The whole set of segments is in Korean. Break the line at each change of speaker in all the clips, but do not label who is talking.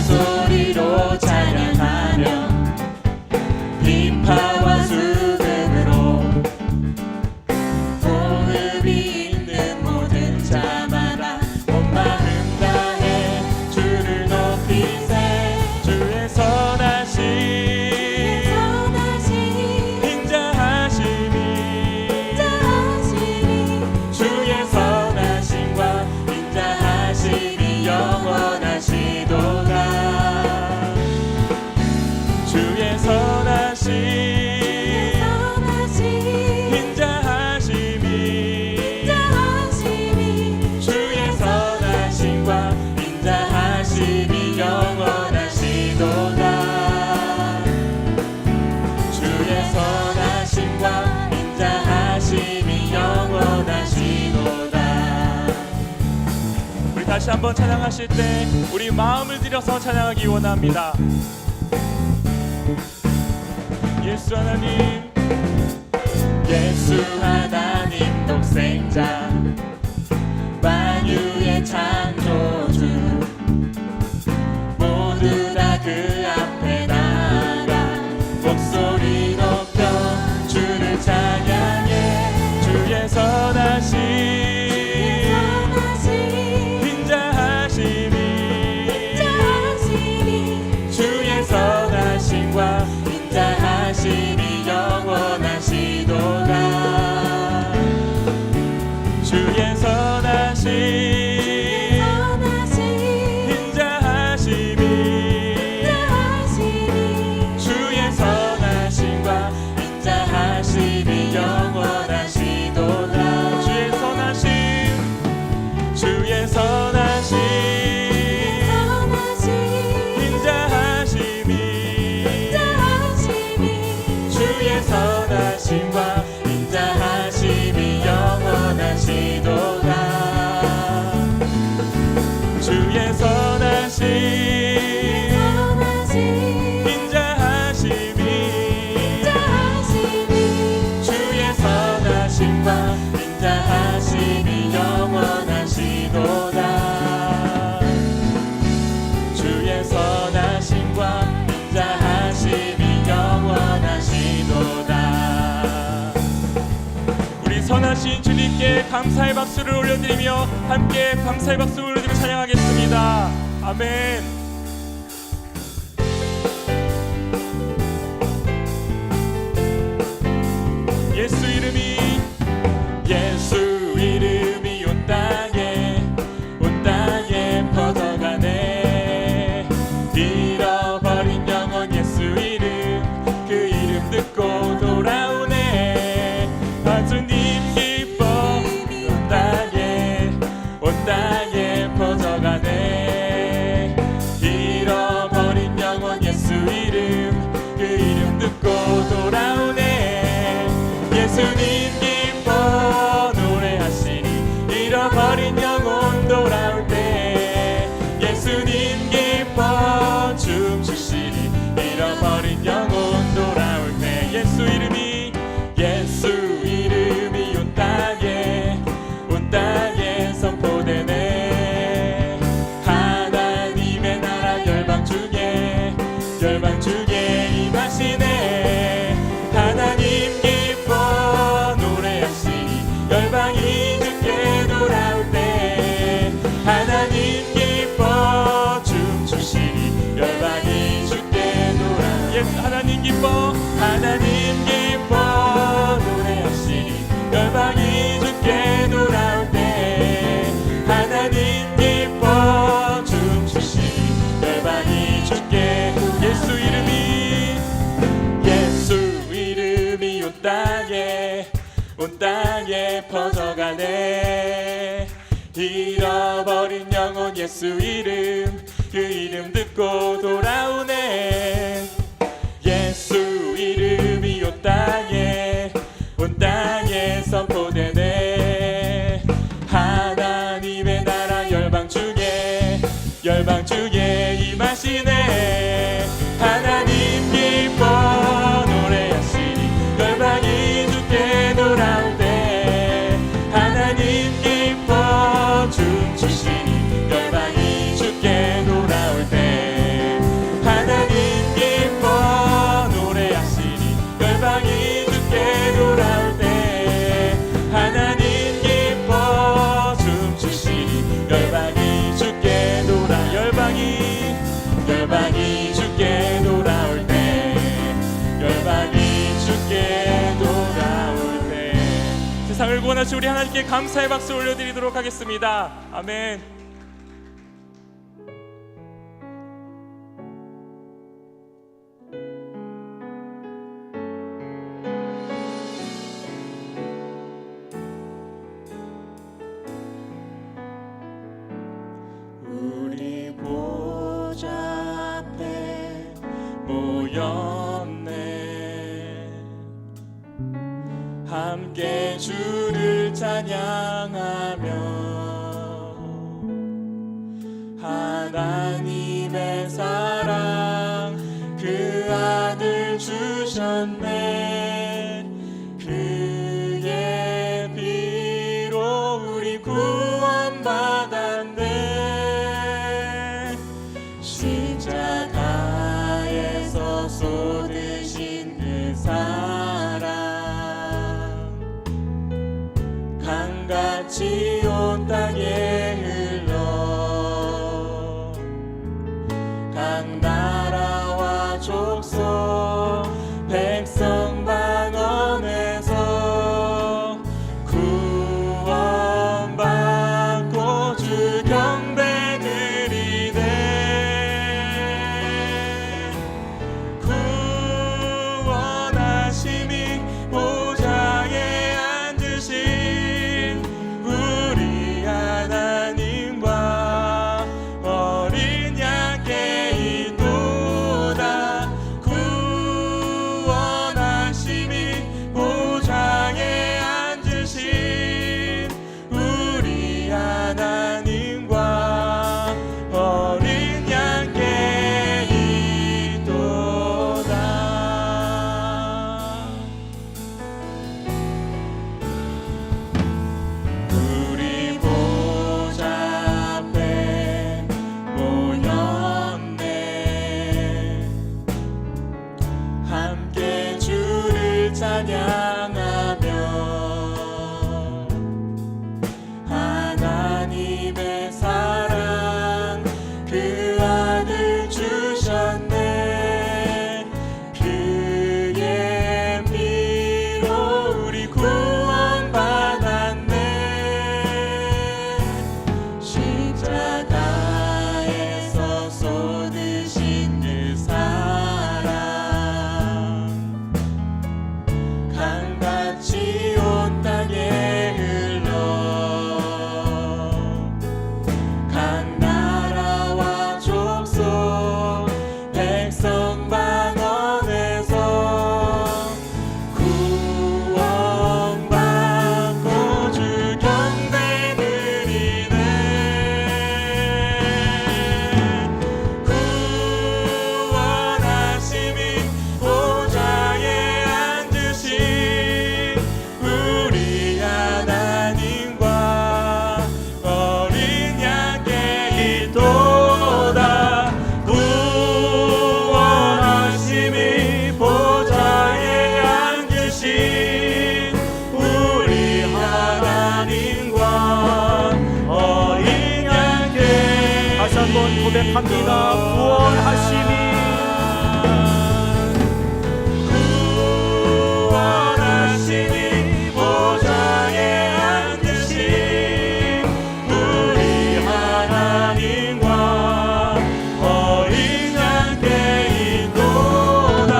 소리로 찬양하며 비파와 수금으로 호흡이 있는 모든 자마다 온 마음 다해 주를 높이세. 주의 선하심 인자하심이 주의 선하심과 인자하심이 영원하시도다. 주의 선하심 인자하심이 주의 선하심과 인자하심이 영원하시도다. 주의 선하심과 인자하심이 영원하시도다. 우리 다시 한번 찬양하실 때 우리 마음을 들여서 찬양하기 원합니다. 예수 하나님, 예수 하나님 독생자 만유의 창조주 모두 다 그 앞에 나가 목소리 높여 주를 찬양해. 주의 선하심 인자하심이 주의 선하심과 인자하심이 영원하시도다. 주의 선하심 인자하심이 주의 선하심과 인자하심이 영원하시도다. 주의 선하심 주의 선하심 인자하심이 주의 선하심과 인자하심이 영원하시도다. 주의 선하심 인자하심이 주의 선하심과 인자하심이 영원하시도다. 주의 선하심과 인자하심이 영원하시도다. 우리 선하신 주님께 감사의 박수를 올려드리며 함께 감사의 박수 올려드리며 찬양하겠습니다. 아멘. 예수 이름이 온 땅에 퍼져가네. 잃어버린 영혼 예수 이름 그 이름 듣고 돌아오네. 주님 기뻐 온 땅에 퍼져가네. 잃어버린 영혼 예수 이름 그 이름 듣고 돌아오네. 예수님 기뻐 노래하시니 잃어버린 영혼 돌아올 때. 예수님 기뻐 춤추시니 잃어버린 영혼 돌아올 때. 예수 이름이 온 땅에 선포되네. 하나님의 나라 열방 중에 임하시네. 하나님 기뻐 노래하시니 열방이 주께 돌아올 때. 하나님 기뻐 춤추시니 열방이 주께 돌아올 때. 하나님 기뻐 노래하시니 열방이 주께 돌아올 때. 하나님 기뻐 춤추시니 열방이 주께. 예수 이름이 온 땅에 퍼져가네. 잃어버린 영혼 예수 이름 그 이름 듣고 돌아오네. 예수 이름이 온 땅에 선포되네. 하나님의 나라 열방 중에 임하시네. 하나님 기뻐 노래하시니 열방이 주께 돌아올 때. 하나님 기뻐 춤추시니 열방이 주께 돌아올 때. 같이 우리 하나님께 감사의 박수 올려드리도록 하겠습니다. 아멘.
우리 보좌 앞에 모였네. 함께 주를 찬양하며 하나님의 사랑 그 아들 주셨네. 그의 피로 우리 구원받았네. 십자가에서 쏟으신 그 사랑 강같이 온 땅에 흘러 각 나라와 족속 백성 방언에서 구원받고 주 경배 드리네. 구원하심이 보좌에 앉으신 우리 하나님과 어린 양께 있도다. 구원하심이 보좌에 앉으신 우리 하나님과 어린 양께 있도다. 우리 보좌 앞에 모였네. 함께 주를 찬양하며 하나님의 사랑 그 아들 주셨네. 그의 피로 우리 구원받았네. 십자가에서 쏟으신 그 사랑 강같이 온 땅에 흘러 각 나라와 족속 백성 방언에서 구원받고 주 경배 드리네. 구원하심이 보좌에 앉으신 우리 하나님과 어린 양께 있도다. 구원하심이 보좌에 앉으신 우리 하나님과 어린 양께
다시 한번 고백합니다. 구원하심이
구원하심이 보좌에 앉으신 우리 하나님과 어린 양께 있도다.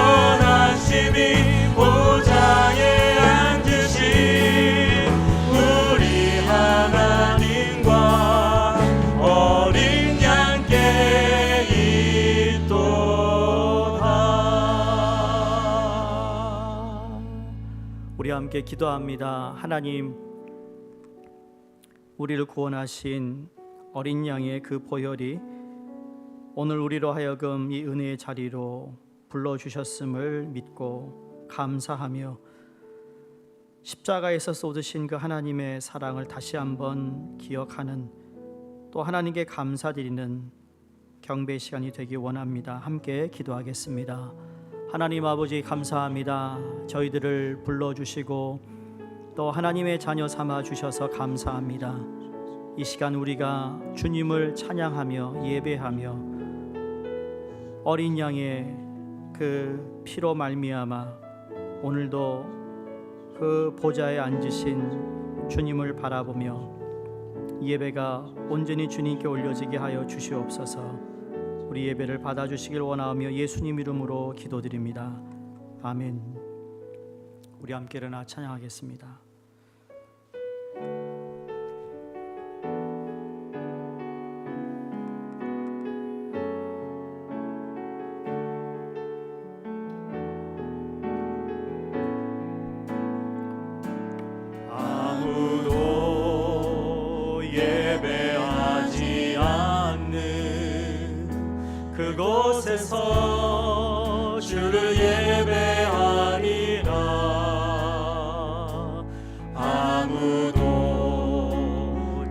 구원하심이 보좌에 앉으신 우리 하나님과 어린 양께 있도다.
우리 함께 기도합니다. 하나님, 우리를 구원하신 어린 양의 그 보혈이 오늘 우리로 하여금 이 은혜의 자리로 불러주셨음을 믿고 감사하며 십자가에서 쏟으신 그 하나님의 사랑을 다시 한번 기억하는, 또 하나님께 감사드리는 경배 시간이 되기 원합니다. 함께 기도하겠습니다. 하나님 아버지, 감사합니다. 저희들을 불러주시고 또 하나님의 자녀 삼아 주셔서 감사합니다. 이 시간 우리가 주님을 찬양하며 예배하며 어린 양의 그 피로 말미암아 오늘도 그 보좌에 앉으신 주님을 바라보며 예배가 온전히 주님께 올려지게 하여 주시옵소서. 우리 예배를 받아주시길 원하오며 예수님 이름으로 기도드립니다. 아멘. 우리 함께 일어나 찬양하겠습니다.
아무도 예배하지 않는 그곳에서 주를 예배하리라. 아무도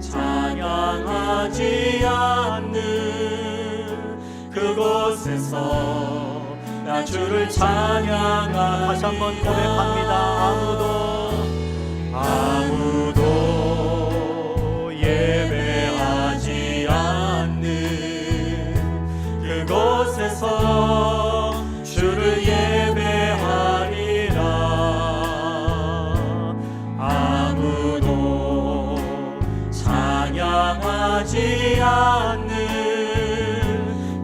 찬양하지 않는 그곳에서 나 주를 찬양하리라.
다시 한번 고백합니다.
아무도 예배하지 않는 그곳에서 주를 예배하리라. 아무도 찬양하지 않는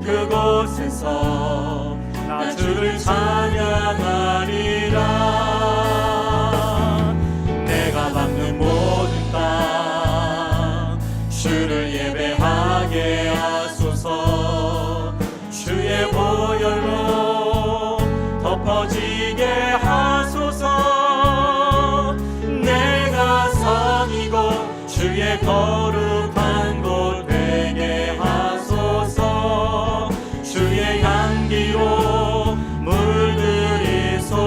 그곳에서 나 주를 찬양하리라. 받는 모든 땅 주를 예배하게 하소서. 주의 보혈로 덮어지게 하소서. 내가 성이고 주의 거룩한 곳 되게 하소서. 주의 향기로 물들이소서.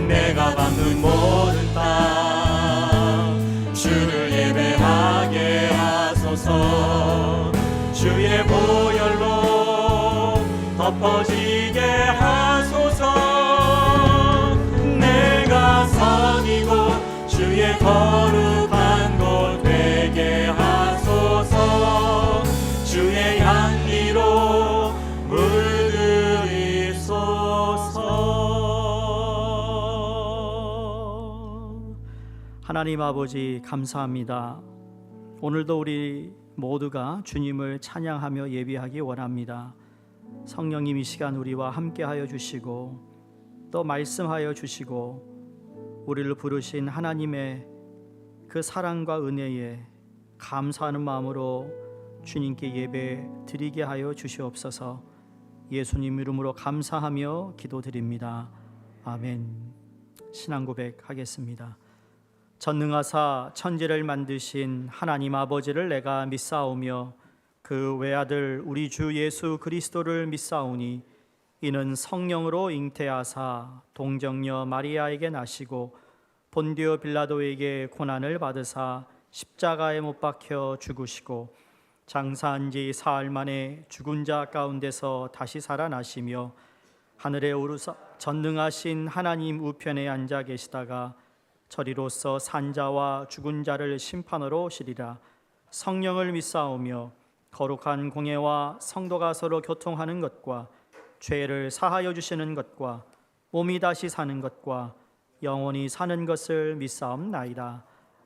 내가 받는 모든 땅 주를 예배하게 하소서. 주의 보혈로 덮어지게 하소서. 내가 선이고 주의 거룩한 곳 되게 하소서. 주의 향기로 물들이소서.
하나님 아버지 감사합니다. 오늘도 우리 모두가 주님을 찬양하며 예배하기 원합니다. 성령님 이 시간 우리와 함께하여 주시고 또 말씀하여 주시고 우리를 부르신 하나님의 그 사랑과 은혜에 감사하는 마음으로 주님께 예배 드리게 하여 주시옵소서. 예수님 이름으로 감사하며 기도드립니다. 아멘. 신앙 고백하겠습니다. 전능하사 천지를 만드신 하나님 아버지를 내가 믿사오며 그 외아들 우리 주 예수 그리스도를 믿사오니 이는 성령으로 잉태하사 동정녀 마리아에게 나시고 본디오 빌라도에게 고난을 받으사 십자가에 못 박혀 죽으시고 장사한 지 사흘 만에 죽은 자 가운데서 다시 살아나시며 하늘에 오르사 전능하신 하나님 우편에 앉아 계시다가 저리로서 산자와 죽은 자를 심판하러 오시리라. 성령을 믿사오며 거룩한 공예와 성도가 서로 교통하는 것과 죄를 사하여 주시는 것과 몸이 다시 사는 것과 영원히 사는 것을 믿사옵나이다.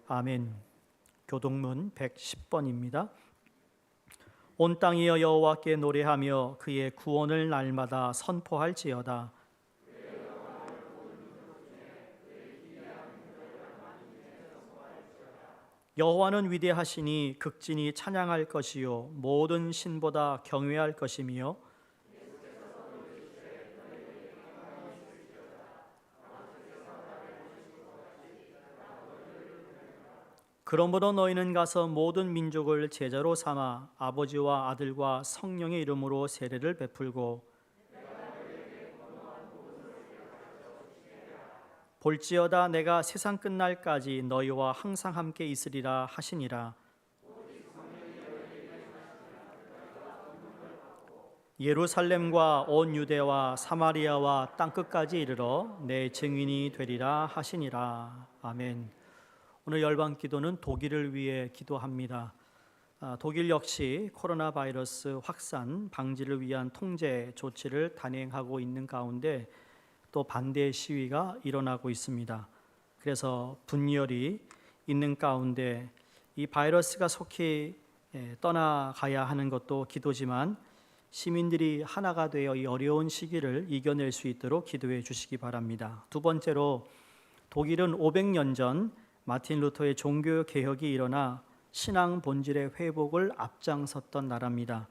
아멘. 교동문 110번입니다. 온 땅이여 여호와께 노래하며 그의 구원을 날마다 선포할지어다. 여호와는 위대하시니 극진히 찬양할 것이요 모든 신보다 경외할 것이며 그러므로 너희는 가서 모든 민족을 제자로 삼아 아버지와 아들과 성령의 이름으로 세례를 베풀고 볼지어다 내가 세상 끝날까지 너희와 항상 함께 있으리라 하시니라. 예루살렘과 온 유대와 사마리아와 땅끝까지 이르러 내 증인이 되리라 하시니라. 아멘. 오늘 열방 기도는 독일을 위해 기도합니다. 독일 역시 코로나 바이러스 확산 방지를 위한 통제 조치를 단행하고 있는 가운데 또 반대 시위가 일어나고 있습니다. 그래서 분열이 있는 가운데 이 바이러스가 속히 떠나가야 하는 것도 기도지만 시민들이 하나가 되어 이 어려운 시기를 이겨낼 수 있도록 기도해 주시기 바랍니다. 두 번째로 독일은 500년 전 마틴 루터의 종교 개혁이 일어나 신앙 본질의 회복을 앞장섰던 나라입니다.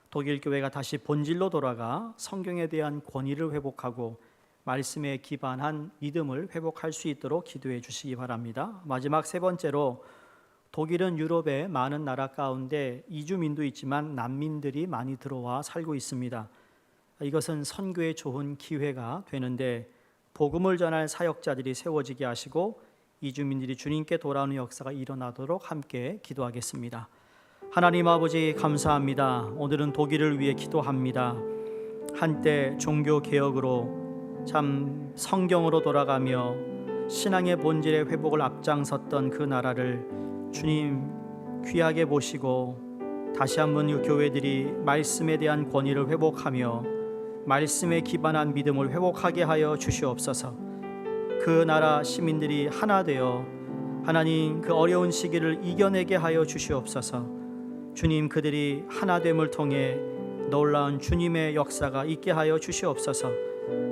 독일 교회가 다시 본질로 돌아가 성경에 대한 권위를 회복하고 말씀에 기반한 믿음을 회복할 수 있도록 기도해 주시기 바랍니다. 마지막 세 번째로 독일은 유럽의 많은 나라 가운데 이주민도 있지만 난민들이 많이 들어와 살고 있습니다. 이것은 선교에 좋은 기회가 되는데 복음을 전할 사역자들이 세워지게 하시고 이주민들이 주님께 돌아오는 역사가 일어나도록 함께 기도하겠습니다. 하나님 아버지 감사합니다. 오늘은 독일을 위해 기도합니다. 한때 종교 개혁으로 참 성경으로 돌아가며 신앙의 본질의 회복을 앞장섰던 그 나라를 주님 귀하게 보시고 다시 한번 이 교회들이 말씀에 대한 권위를 회복하며 말씀에 기반한 믿음을 회복하게 하여 주시옵소서. 그 나라 시민들이 하나 되어 하나님 그 어려운 시기를 이겨내게 하여 주시옵소서. 주님 그들이 하나됨을 통해 놀라운 주님의 역사가 있게 하여 주시옵소서.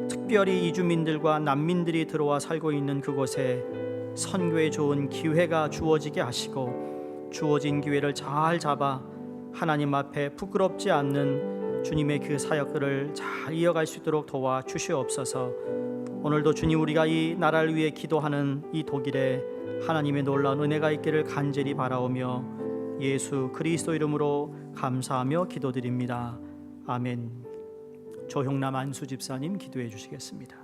특별히 이주민들과 난민들이 들어와 살고 있는 그곳에 선교에 좋은 기회가 주어지게 하시고 주어진 기회를 잘 잡아 하나님 앞에 부끄럽지 않는 주님의 그 사역들을 잘 이어갈 수 있도록 도와 주시옵소서. 오늘도 주님 우리가 이 나라를 위해 기도하는 이 독일에 하나님의 놀라운 은혜가 있기를 간절히 바라오며 예수 그리스도 이름으로 감사하며 기도드립니다. 아멘. 조형남 안수 집사님 기도해 주시겠습니다.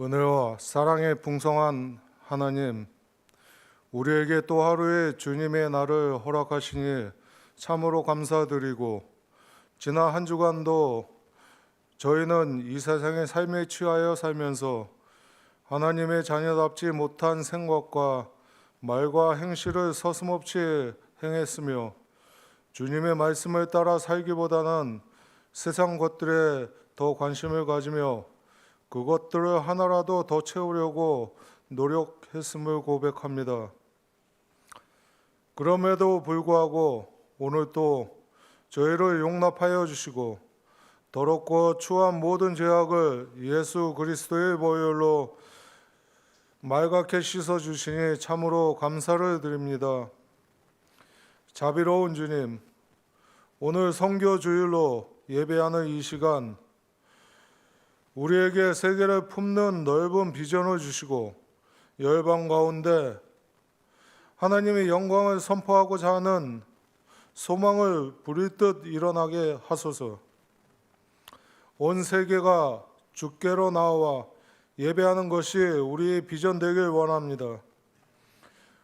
은혜와 사랑의 풍성한 하나님, 우리에게 또 하루의 주님의 날을 허락하시니 참으로 감사드리고, 지난 한 주간도 저희는 이 세상의 삶에 취하여 살면서 하나님의 자녀답지 못한 생각과 말과 행실을 서슴없이 행했으며 주님의 말씀을 따라 살기보다는 세상 것들에 더 관심을 가지며 그것들을 하나라도 더 채우려고 노력했음을 고백합니다. 그럼에도 불구하고 오늘 또 저희를 용납하여 주시고 더럽고 추한 모든 죄악을 예수 그리스도의 보혈로 맑게 씻어 주시니 참으로 감사를 드립니다. 자비로운 주님, 오늘 선교 주일로 예배하는 이 시간 우리에게 세계를 품는 넓은 비전을 주시고 열방 가운데 하나님의 영광을 선포하고자 하는 소망을 부릴 듯 일어나게 하소서. 온 세계가 주께로 나와 예배하는 것이 우리의 비전 되길 원합니다.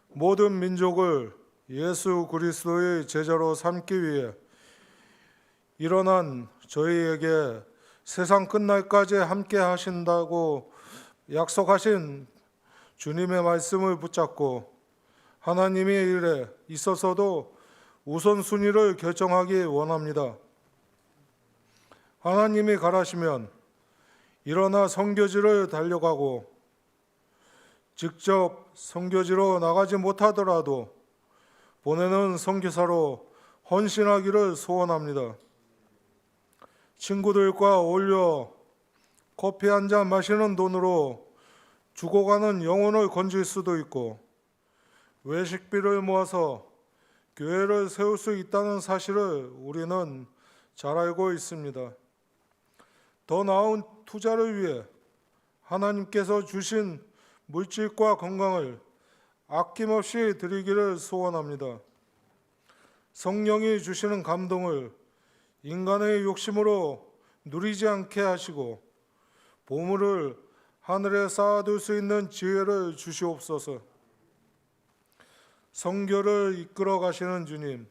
모든 민족을 예수 그리스도의 제자로 삼기 위해 일어난 저희에게 세상 끝날까지 함께 하신다고 약속하신 주님의 말씀을 붙잡고 하나님의 일에 있어서도 우선순위를 결정하기 원합니다. 하나님이 가라시면 일어나 선교지를 달려가고 직접 선교지로 나가지 못하더라도 보내는 선교사로 헌신하기를 소원합니다. 친구들과 어울려 커피 한 잔 마시는 돈으로 죽어가는 영혼을 건질 수도 있고 외식비를 모아서 교회를 세울 수 있다는 사실을 우리는 잘 알고 있습니다. 더 나은 투자를 위해 하나님께서 주신 물질과 건강을 아낌없이 드리기를 소원합니다. 성령이 주시는 감동을 인간의 욕심으로 누리지 않게 하시고 보물을 하늘에 쌓아둘 수 있는 지혜를 주시옵소서. 선교를 이끌어 가시는 주님,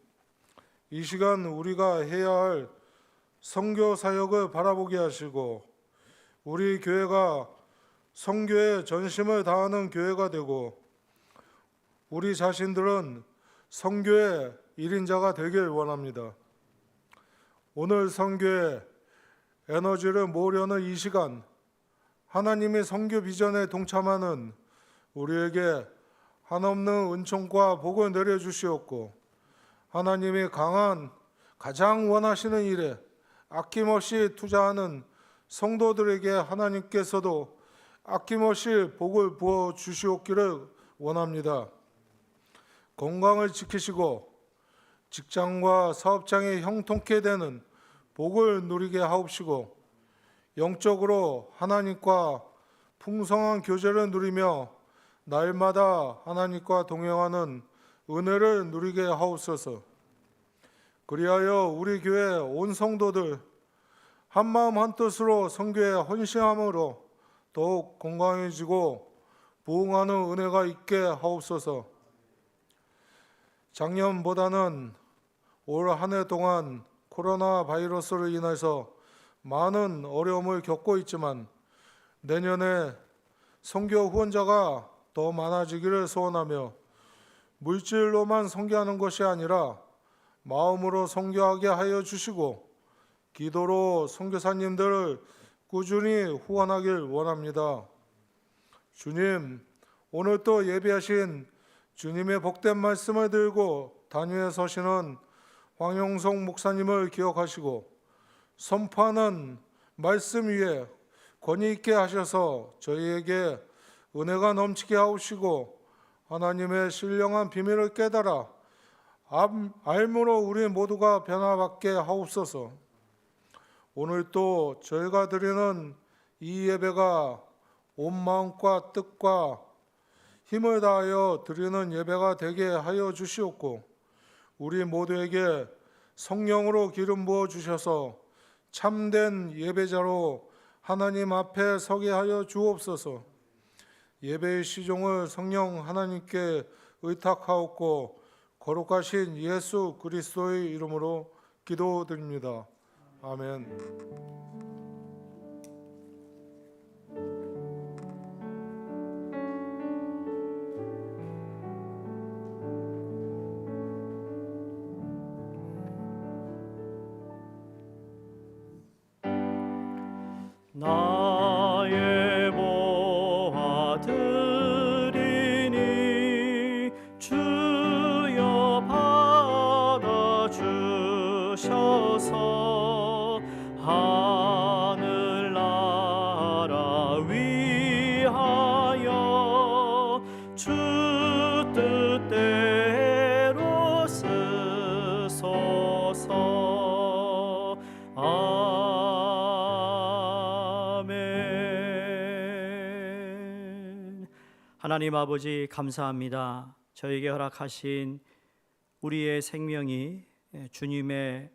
이 시간 우리가 해야 할 선교 사역을 바라보게 하시고 우리 교회가 선교에 전심을 다하는 교회가 되고 우리 자신들은 선교의 1인자가 되길 원합니다. 오늘 선교에 에너지를 모으려는 이 시간, 하나님의 선교 비전에 동참하는 우리에게 한없는 은총과 복을 내려주시옵고 하나님이 가장 원하시는 일에 아낌없이 투자하는 성도들에게 하나님께서도 아낌없이 복을 부어 주시옵기를 원합니다. 건강을 지키시고 직장과 사업장에 형통케 되는 복을 누리게 하옵시고 영적으로 하나님과 풍성한 교제를 누리며 날마다 하나님과 동행하는 은혜를 누리게 하옵소서. 그리하여 우리 교회 온 성도들 한마음 한뜻으로 선교에 헌신함으로 더욱 건강해지고 부흥하는 은혜가 있게 하옵소서. 작년보다는 올 한 해 동안 코로나 바이러스로 인해서 많은 어려움을 겪고 있지만 내년에 선교 후원자가 더 많아지기를 소원하며 물질로만 선교하는 것이 아니라 마음으로 선교하게 하여 주시고 기도로 선교사님들을 꾸준히 후원하길 원합니다. 주님, 오늘 또 예배하신 주님의 복된 말씀을 들고 단위에 서시는 황영성 목사님을 기억하시고 선포하는 말씀 위에 권위 있게 하셔서 저희에게 은혜가 넘치게 하옵시고 하나님의 신령한 비밀을 깨달아 알므로 우리 모두가 변화받게 하옵소서. 오늘 또 저희가 드리는 이 예배가 온 마음과 뜻과 힘을 다하여 드리는 예배가 되게 하여 주시옵고 우리 모두에게 성령으로 기름 부어 주셔서 참된 예배자로 하나님 앞에 서게 하여 주옵소서. 예배의 시종을 성령 하나님께 의탁하옵고 거룩하신 예수 그리스도의 이름으로 기도드립니다. 아멘.
나의 보아 드리니 주여 받아 주셔서 하늘나라 위하여 주 뜻대로 쓰소서.
하나님 아버지 감사합니다. 저에게 허락하신 우리의 생명이 주님의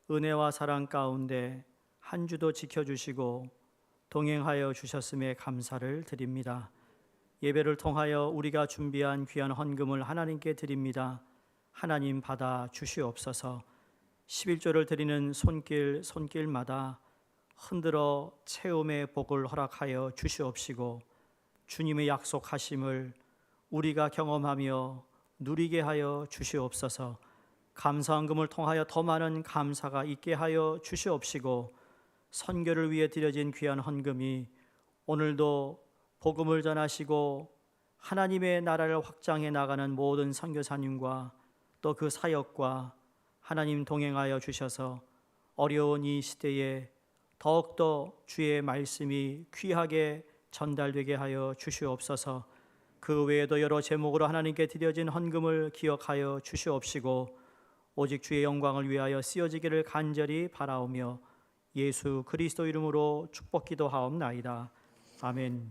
은혜와 사랑 가운데 한 주도 지켜주시고 동행하여 주셨음에 감사를 드립니다. 예배를 통하여 우리가 준비한 귀한 헌금을 하나님께 드립니다. 하나님 받아 주시옵소서. 11조를 드리는 손길마다 흔들어 채움의 복을 허락하여 주시옵시고 주님의 약속하심을 우리가 경험하며 누리게 하여 주시옵소서. 감사헌금을 통하여 더 많은 감사가 있게 하여 주시옵시고 선교를 위해 드려진 귀한 헌금이 오늘도 복음을 전하시고 하나님의 나라를 확장해 나가는 모든 선교사님과 또 그 사역과 하나님 동행하여 주셔서 어려운 이 시대에 더욱더 주의 말씀이 귀하게 전달되게 하여 주시옵소서. 그 외에도 여러 제목으로 하나님께 드려진 헌금을 기억하여 주시옵시고 오직 주의 영광을 위하여 쓰여지기를 간절히 바라오며 예수 그리스도 이름으로 축복 기도하옵나이다. 아멘.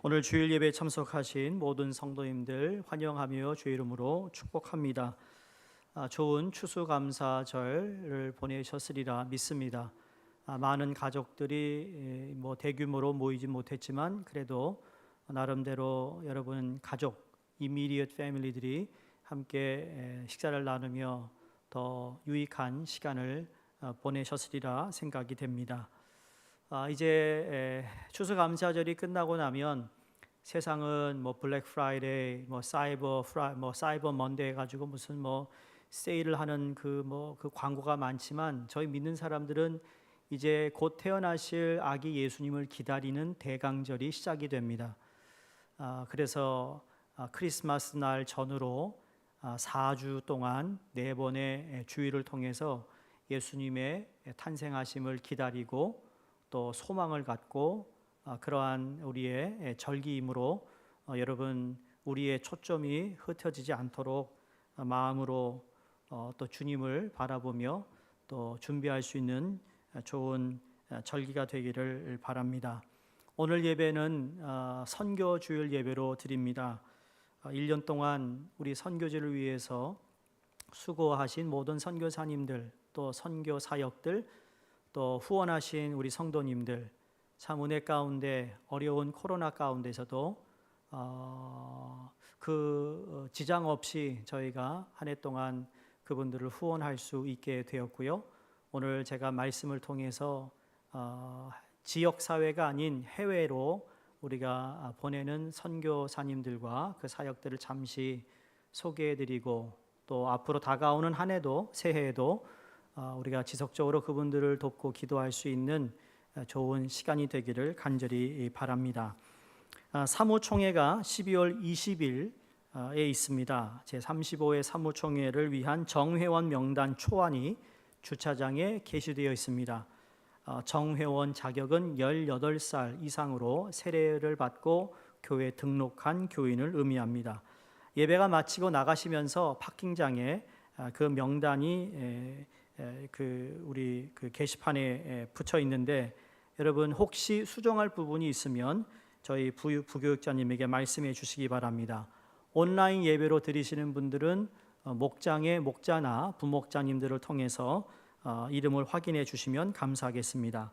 오늘 주일 예배에 참석하신 모든 성도님들 환영하며 주의 이름으로 축복합니다. 좋은 추수감사절을 보내셨으리라 믿습니다. 많은 가족들이 대규모로 모이지 못했지만 그래도 나름대로 여러분 가족, 이미디엇 패밀리들이 함께 식사를 나누며 더 유익한 시간을 보내셨으리라 생각이 됩니다. 이제 추수감사절이 끝나고 나면 세상은 뭐 블랙 프라이데이, 뭐 사이버 먼데이 가지고 무슨 뭐 세일을 하는 그 광고가 많지만 저희 믿는 사람들은 이제 곧 태어나실 아기 예수님을 기다리는 대강절이 시작이 됩니다. 그래서 크리스마스 날 전후로 4주 동안 4번의 주일을 통해서 예수님의 탄생하심을 기다리고 또 소망을 갖고 그러한 우리의 절기이므로 여러분 우리의 초점이 흩어지지 않도록 마음으로 또 주님을 바라보며 또 준비할 수 있는 좋은 절기가 되기를 바랍니다. 오늘 예배는 선교 주일 예배로 드립니다. 1년 동안 우리 선교지를 위해서 수고하신 모든 선교사님들, 또 선교 사역들, 또 후원하신 우리 성도님들, 참 은혜 가운데 어려운 코로나 가운데서도 그 지장 없이 저희가 한 해 동안 그분들을 후원할 수 있게 되었고요. 오늘 제가 말씀을 통해서 지역 사회가 아닌 해외로 우리가 보내는 선교사님들과 그 사역들을 잠시 소개해드리고 또 앞으로 다가오는 한 해도 새해에도 우리가 지속적으로 그분들을 돕고 기도할 수 있는 좋은 시간이 되기를 간절히 바랍니다. 사무총회가 12월 20일에 있습니다. 제35회 사무총회를 위한 정회원 명단 초안이 주차장에 게시되어 있습니다. 정회원 자격은 18살 이상으로 세례를 받고 교회에 등록한 교인을 의미합니다. 예배가 마치고 나가시면서 파킹장에 그 명단이 우리 게시판에 붙여 있는데 여러분 혹시 수정할 부분이 있으면 저희 부교육자님에게 말씀해 주시기 바랍니다. 온라인 예배로 드리시는 분들은 목장의 목자나 부목자님들을 통해서 이름을 확인해 주시면 감사하겠습니다.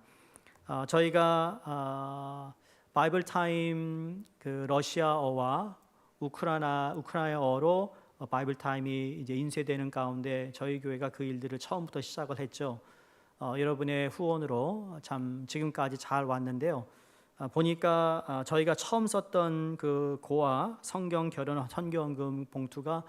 저희가 바이블 타임 러시아어와 우크라이나어로 바이블 타임이 이제 인쇄되는 가운데 저희 교회가 그 일들을 처음부터 시작을 했죠. 여러분의 후원으로 참 지금까지 잘 왔는데요. 보니까 저희가 처음 썼던 그 고아 성경 결혼 선교헌금 봉투가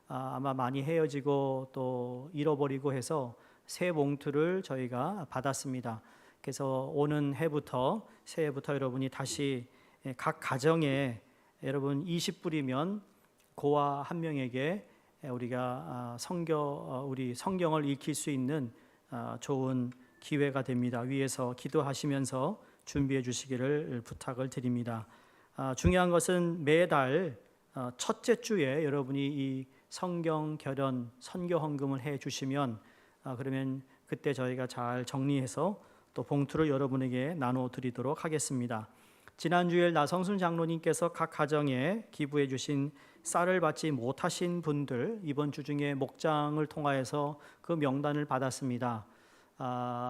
아마 많이 헤어지고 또 잃어버리고 해서 새 봉투를 저희가 받았습니다. 그래서 오는 해부터 새해부터 여러분이 다시 각 가정에 여러분 20불이면 고아 한 명에게 우리가 우리 성경을 읽힐 수 있는 좋은 기회가 됩니다. 위에서 기도하시면서 준비해 주시기를 부탁을 드립니다. 중요한 것은 매달 첫째 주에 여러분이 이 성경 결연 선교 헌금을 해 주시면 그러면 그때 저희가 잘 정리해서 또 봉투를 여러분에게 나눠 드리도록 하겠습니다. 지난주에 나성순 장로님께서 각 가정에 기부해 주신 쌀을 받지 못하신 분들 이번 주 중에 목장을 통하여서 그 명단을 받았습니다.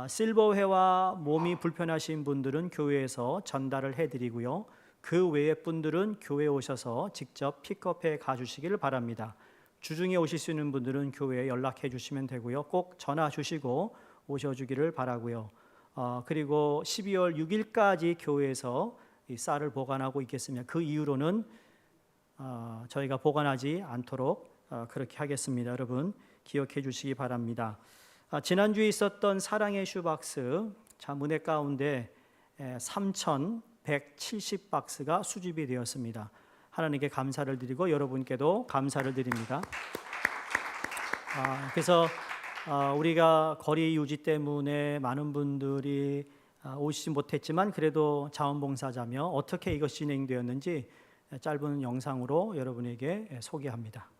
실버회와 몸이 불편하신 분들은 교회에서 전달을 해드리고요. 그 외의 분들은 교회에 오셔서 직접 픽업해 가주시기를 바랍니다. 주중에 오실 수 있는 분들은 교회에 연락해 주시면 되고요. 꼭 전화 주시고 오셔주기를 바라고요. 그리고 12월 6일까지 교회에서 이 쌀을 보관하고 있겠습니다. 그 이후로는 저희가 보관하지 않도록 그렇게 하겠습니다. 여러분 기억해 주시기 바랍니다. 지난주에 있었던 사랑의 슈박스 참 은혜 가운데 3,170박스가 수집이 되었습니다. 하나님께 감사를 드리고 여러분께도 감사를 드립니다. 그래서 우리가 거리 유지 때문에 많은 분들이 오시지 못했지만 그래도 자원봉사자며 어떻게 이것이 진행되었는지 짧은 영상으로 여러분에게 소개합니다.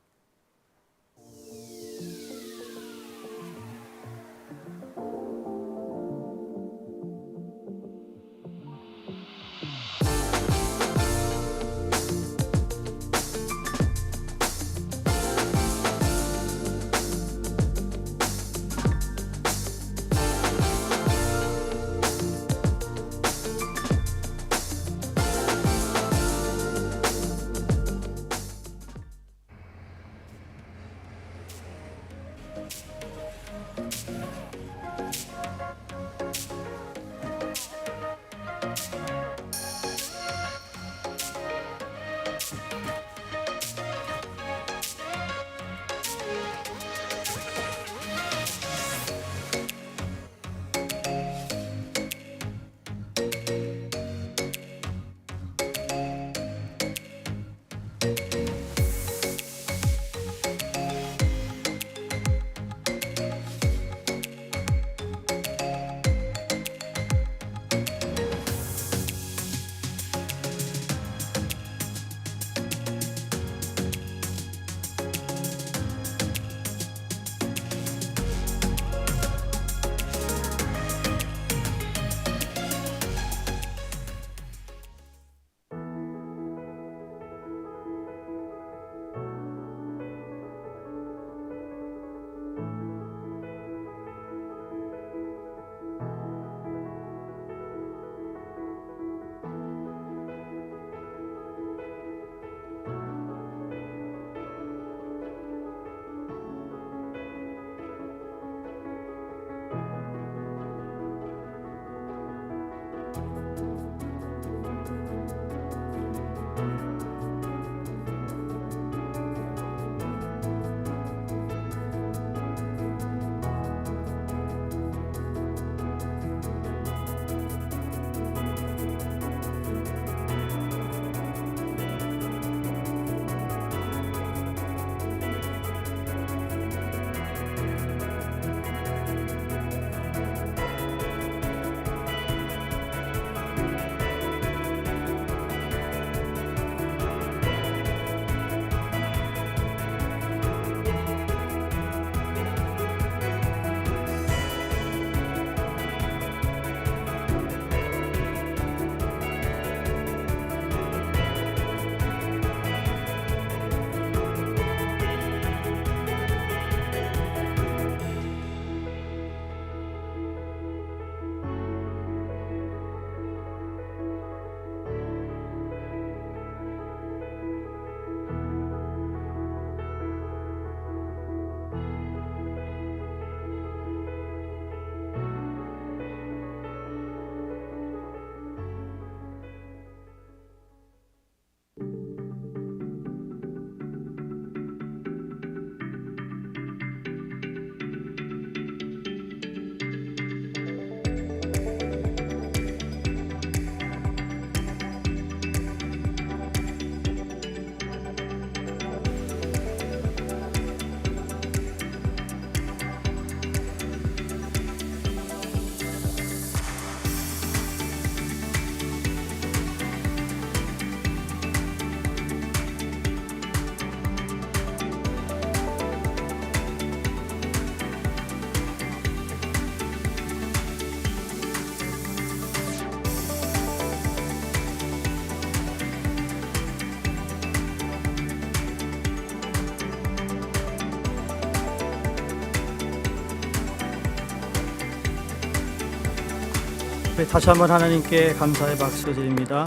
다시 한번 하나님께 감사의 박수 드립니다.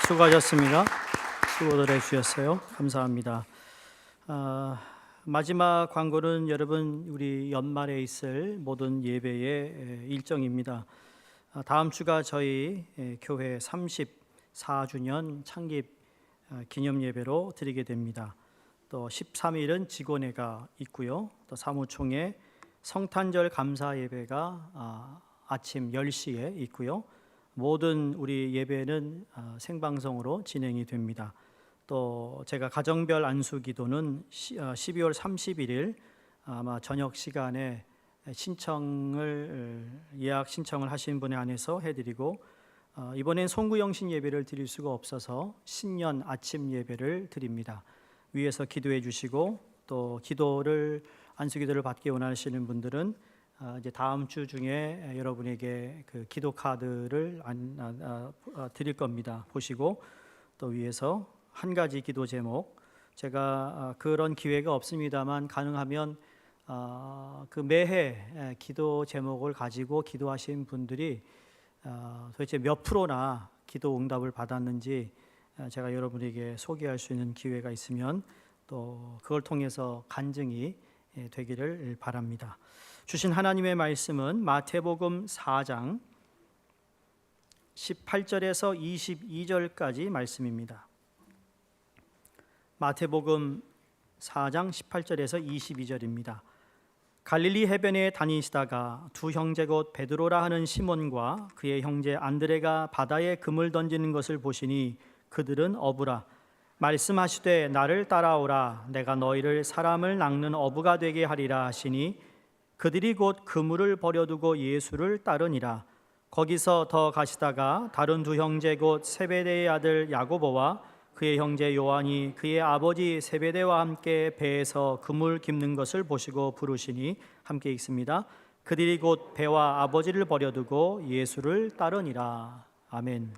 수고하셨습니다. 수고들 해주셨어요. 감사합니다. 마지막 광고는 여러분 우리 연말에 있을 모든 예배의 일정입니다. 다음 주가 저희 교회 34주년 창립 기념 예배로 드리게 됩니다. 또 13일은 직원회가 있고요. 또 사무총회 성탄절 감사 예배가 아침 10시에 있고요. 모든 우리 예배는 생방송으로 진행이 됩니다. 또 제가 가정별 안수 기도는 12월 31일 아마 저녁 시간에 예약 신청을 하신 분에 한해서 해드리고, 이번엔 송구영신 예배를 드릴 수가 없어서 신년 아침 예배를 드립니다. 위에서 기도해 주시고, 또 안수 기도를 받기 원하시는 분들은 이제 다음 주 중에 여러분에게 그 기도 카드를 드릴 겁니다. 보시고 또 위에서 한 가지 기도 제목, 제가 그런 기회가 없습니다만 가능하면 그 매해 기도 제목을 가지고 기도하신 분들이 도대체 몇 프로나 기도 응답을 받았는지 제가 여러분에게 소개할 수 있는 기회가 있으면 또 그걸 통해서 간증이 되기를 바랍니다. 주신 하나님의 말씀은 마태복음 4장 18절에서 22절까지 말씀입니다. 마태복음 4장 18절에서 22절입니다. 갈릴리 해변에 다니시다가 두 형제 곧 베드로라 하는 시몬과 그의 형제 안드레가 바다에 금을 던지는 것을 보시니 그들은 어부라. 말씀하시되 나를 따라오라. 내가 너희를 사람을 낚는 어부가 되게 하리라 하시니 그들이 곧 그물을 버려두고 예수를 따르니라. 거기서 더 가시다가 다른 두 형제 곧 세베대의 아들 야고보와 그의 형제 요한이 그의 아버지 세베대와 함께 배에서 그물 깁는 것을 보시고 부르시니, 함께 읽습니다. 그들이 곧 배와 아버지를 버려두고 예수를 따르니라. 아멘.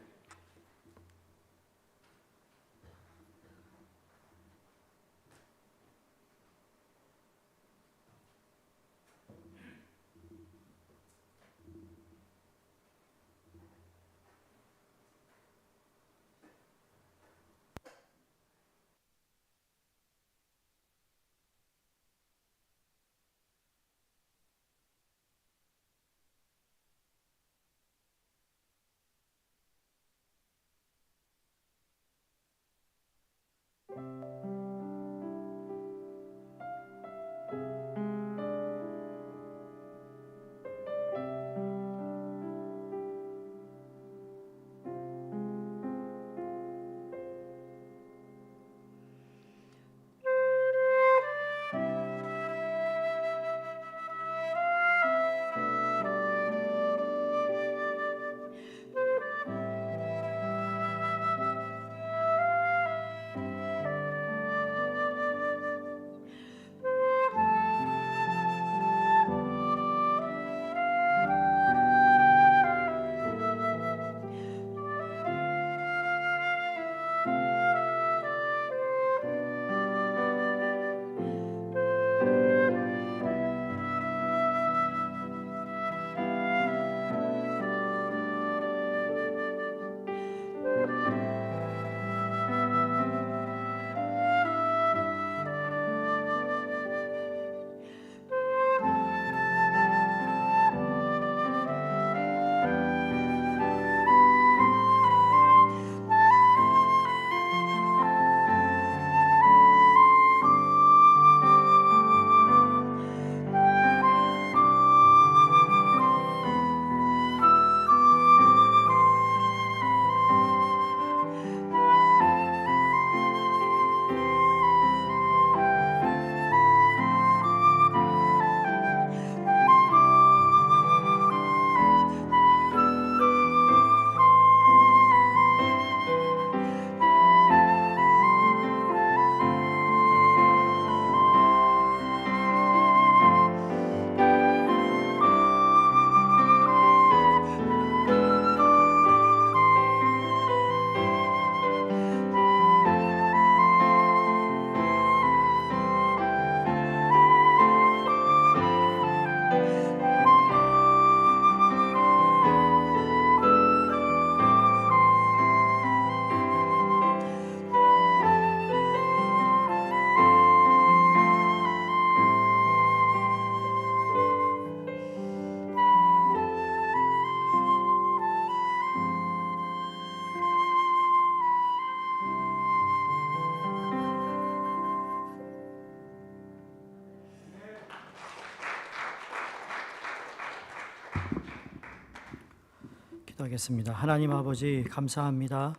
기도하겠습니다. 하나님 아버지 감사합니다.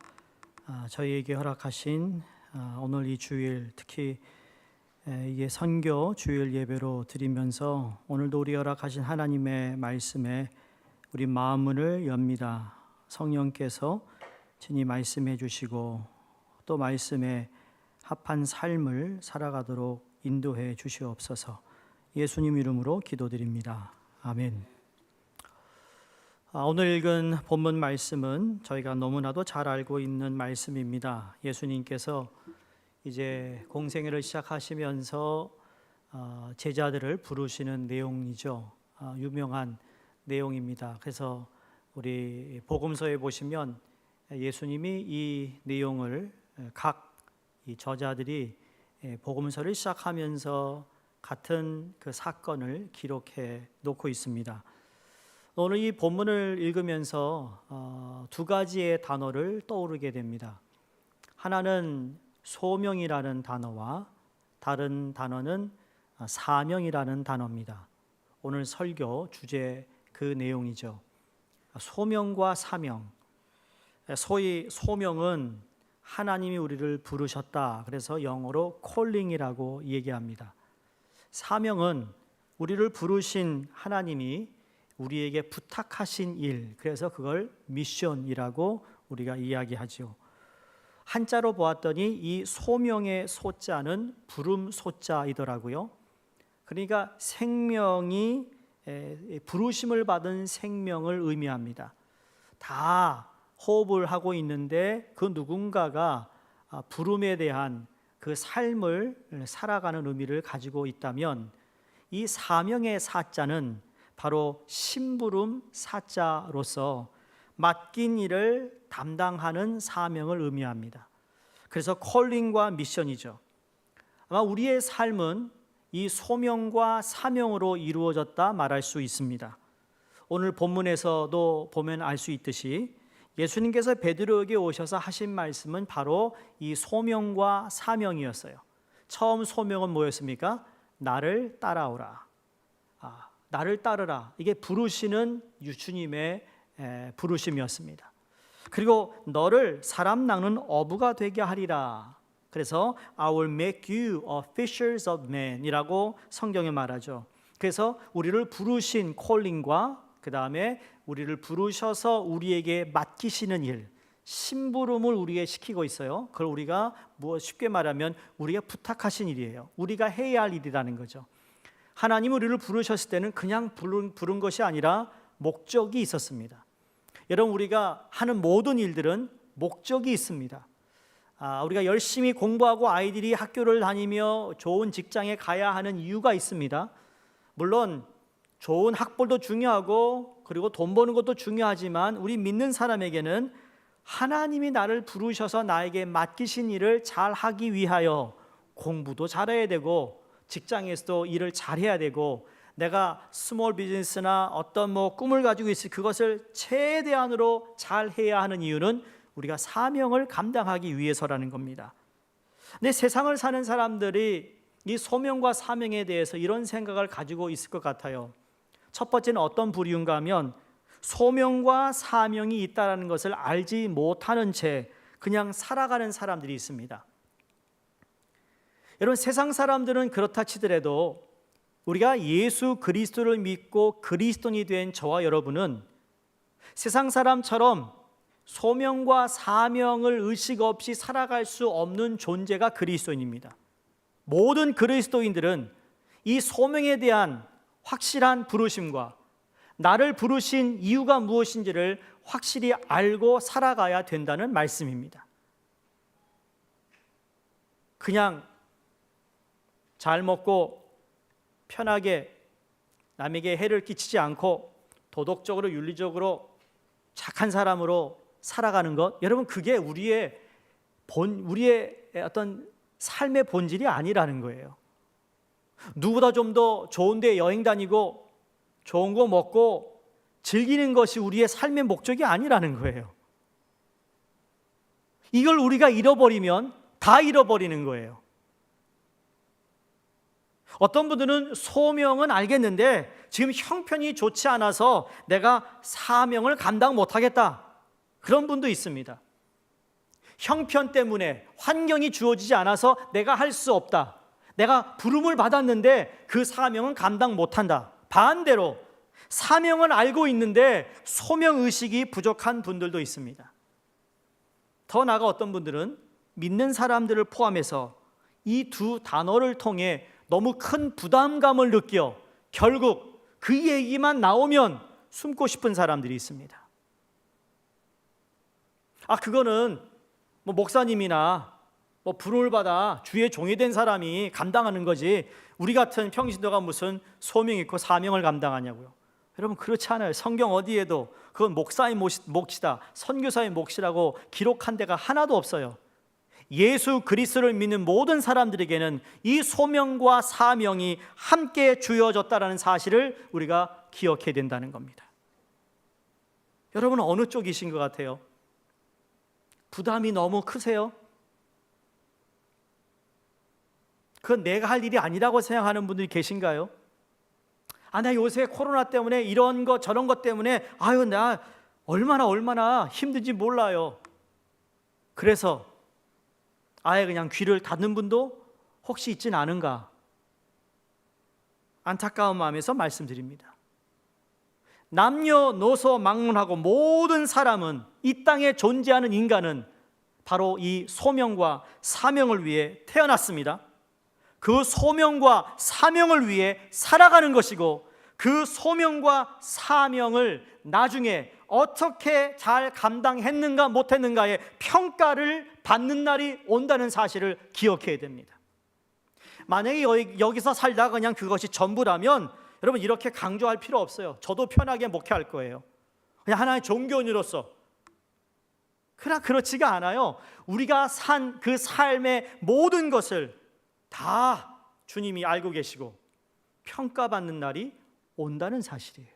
저희에게 허락하신 오늘 이 주일, 특히 이게 선교 주일 예배로 드리면서 오늘도 우리 허락하신 하나님의 말씀에 우리 마음문을 엽니다. 성령께서 친히 말씀해 주시고 또 말씀에 합한 삶을 살아가도록 인도해 주시옵소서. 예수님 이름으로 기도드립니다. 아멘. 오늘 읽은 본문 말씀은 저희가 너무나도 잘 알고 있는 말씀입니다. 예수님께서 이제 공생애를 시작하시면서 제자들을 부르시는 내용이죠. 유명한 내용입니다. 그래서 우리 복음서에 보시면 예수님이 이 내용을 각 이 저자들이 복음서를 시작하면서 같은 그 사건을 기록해 놓고 있습니다. 오늘 이 본문을 읽으면서 두 가지의 단어를 떠오르게 됩니다. 하나는 소명이라는 단어와 다른 단어는 사명이라는 단어입니다. 오늘 설교 주제 그 내용이죠. 소명과 사명. 소위 소명은 하나님이 우리를 부르셨다. 그래서 영어로 calling이라고 얘기합니다. 사명은 우리를 부르신 하나님이 우리에게 부탁하신 일, 그래서 그걸 미션이라고 우리가 이야기하죠. 한자로 보았더니 이 소명의 소자는 부름 소자이더라고요. 그러니까 생명이 부르심을 받은 생명을 의미합니다. 다 호흡을 하고 있는데 그 누군가가 부름에 대한 그 삶을 살아가는 의미를 가지고 있다면 이 사명의 사자는 바로 심부름 사자로서 맡긴 일을 담당하는 사명을 의미합니다. 그래서 콜링과 미션이죠. 아마 우리의 삶은 이 소명과 사명으로 이루어졌다 말할 수 있습니다. 오늘 본문에서도 보면 알 수 있듯이 예수님께서 베드로에게 오셔서 하신 말씀은 바로 이 소명과 사명이었어요. 처음 소명은 뭐였습니까? 나를 따라오라. 나를 따르라. 이게 부르시는 주님의 부르심이었습니다. 그리고 너를 사람 낚는 어부가 되게 하리라. 그래서 I will make you a fishers of men 이라고 성경에 말하죠. 그래서 우리를 부르신 콜링과 그 다음에 우리를 부르셔서 우리에게 맡기시는 일, 심부름을 우리에게 시키고 있어요. 그걸 우리가 쉽게 말하면 우리가 부탁하신 일이에요. 우리가 해야 할 일이라는 거죠. 하나님이 우리를 부르셨을 때는 그냥 부른 것이 아니라 목적이 있었습니다. 여러분, 우리가 하는 모든 일들은 목적이 있습니다. 우리가 열심히 공부하고 아이들이 학교를 다니며 좋은 직장에 가야 하는 이유가 있습니다. 물론 좋은 학벌도 중요하고 그리고 돈 버는 것도 중요하지만 우리 믿는 사람에게는 하나님이 나를 부르셔서 나에게 맡기신 일을 잘 하기 위하여 공부도 잘해야 되고 직장에서도 일을 잘해야 되고 내가 스몰 비즈니스나 어떤 꿈을 가지고 있을 그것을 최대한으로 잘 해야 하는 이유는 우리가 사명을 감당하기 위해서라는 겁니다. 근데 세상을 사는 사람들이 이 소명과 사명에 대해서 이런 생각을 가지고 있을 것 같아요. 첫 번째는 어떤 부류인가 하면 소명과 사명이 있다는 것을 알지 못하는 채 그냥 살아가는 사람들이 있습니다. 여러분, 세상 사람들은 그렇다 치더라도 우리가 예수 그리스도를 믿고 그리스도인이 된 저와 여러분은 세상 사람처럼 소명과 사명을 의식 없이 살아갈 수 없는 존재가 그리스도인입니다. 모든 그리스도인들은 이 소명에 대한 확실한 부르심과 나를 부르신 이유가 무엇인지를 확실히 알고 살아가야 된다는 말씀입니다. 그냥 잘 먹고 편하게 남에게 해를 끼치지 않고 도덕적으로 윤리적으로 착한 사람으로 살아가는 것, 여러분, 그게 우리의 어떤 삶의 본질이 아니라는 거예요. 누구보다 좀 더 좋은 데 여행 다니고 좋은 거 먹고 즐기는 것이 우리의 삶의 목적이 아니라는 거예요. 이걸 우리가 잃어버리면 다 잃어버리는 거예요. 어떤 분들은 소명은 알겠는데 지금 형편이 좋지 않아서 내가 사명을 감당 못하겠다. 그런 분도 있습니다. 형편 때문에 환경이 주어지지 않아서 내가 할 수 없다. 내가 부름을 받았는데 그 사명은 감당 못한다. 반대로 사명은 알고 있는데 소명의식이 부족한 분들도 있습니다. 더 나아가 어떤 분들은 믿는 사람들을 포함해서 이 두 단어를 통해 너무 큰 부담감을 느껴 결국 그 얘기만 나오면 숨고 싶은 사람들이 있습니다. 그거는 목사님이나 부름을 받아 주의 종이 된 사람이 감당하는 거지 우리 같은 평신도가 무슨 소명 있고 사명을 감당하냐고요. 여러분 그렇지 않아요. 성경 어디에도 그건 목사의 몫이다, 선교사의 몫이라고 기록한 데가 하나도 없어요. 예수 그리스도를 믿는 모든 사람들에게는 이 소명과 사명이 함께 주어졌다는 사실을 우리가 기억해야 된다는 겁니다. 여러분은 어느 쪽이신 것 같아요? 부담이 너무 크세요? 그건 내가 할 일이 아니라고 생각하는 분들이 계신가요? 나 요새 코로나 때문에 이런 것 저런 것 때문에 나 얼마나 힘든지 몰라요. 그래서 아예 그냥 귀를 닫는 분도 혹시 있진 않은가? 안타까운 마음에서 말씀드립니다. 남녀노소 막론하고 모든 사람은, 이 땅에 존재하는 인간은 바로 이 소명과 사명을 위해 태어났습니다. 그 소명과 사명을 위해 살아가는 것이고, 그 소명과 사명을 나중에 어떻게 잘 감당했는가 못했는가의 평가를 받는 날이 온다는 사실을 기억해야 됩니다. 만약에 여기서 살다가 그냥 그것이 전부라면 여러분 이렇게 강조할 필요 없어요. 저도 편하게 목회할 거예요. 그냥 하나의 종교인으로서. 그러나 그렇지가 않아요. 우리가 산 그 삶의 모든 것을 다 주님이 알고 계시고 평가받는 날이 온다는 사실이에요.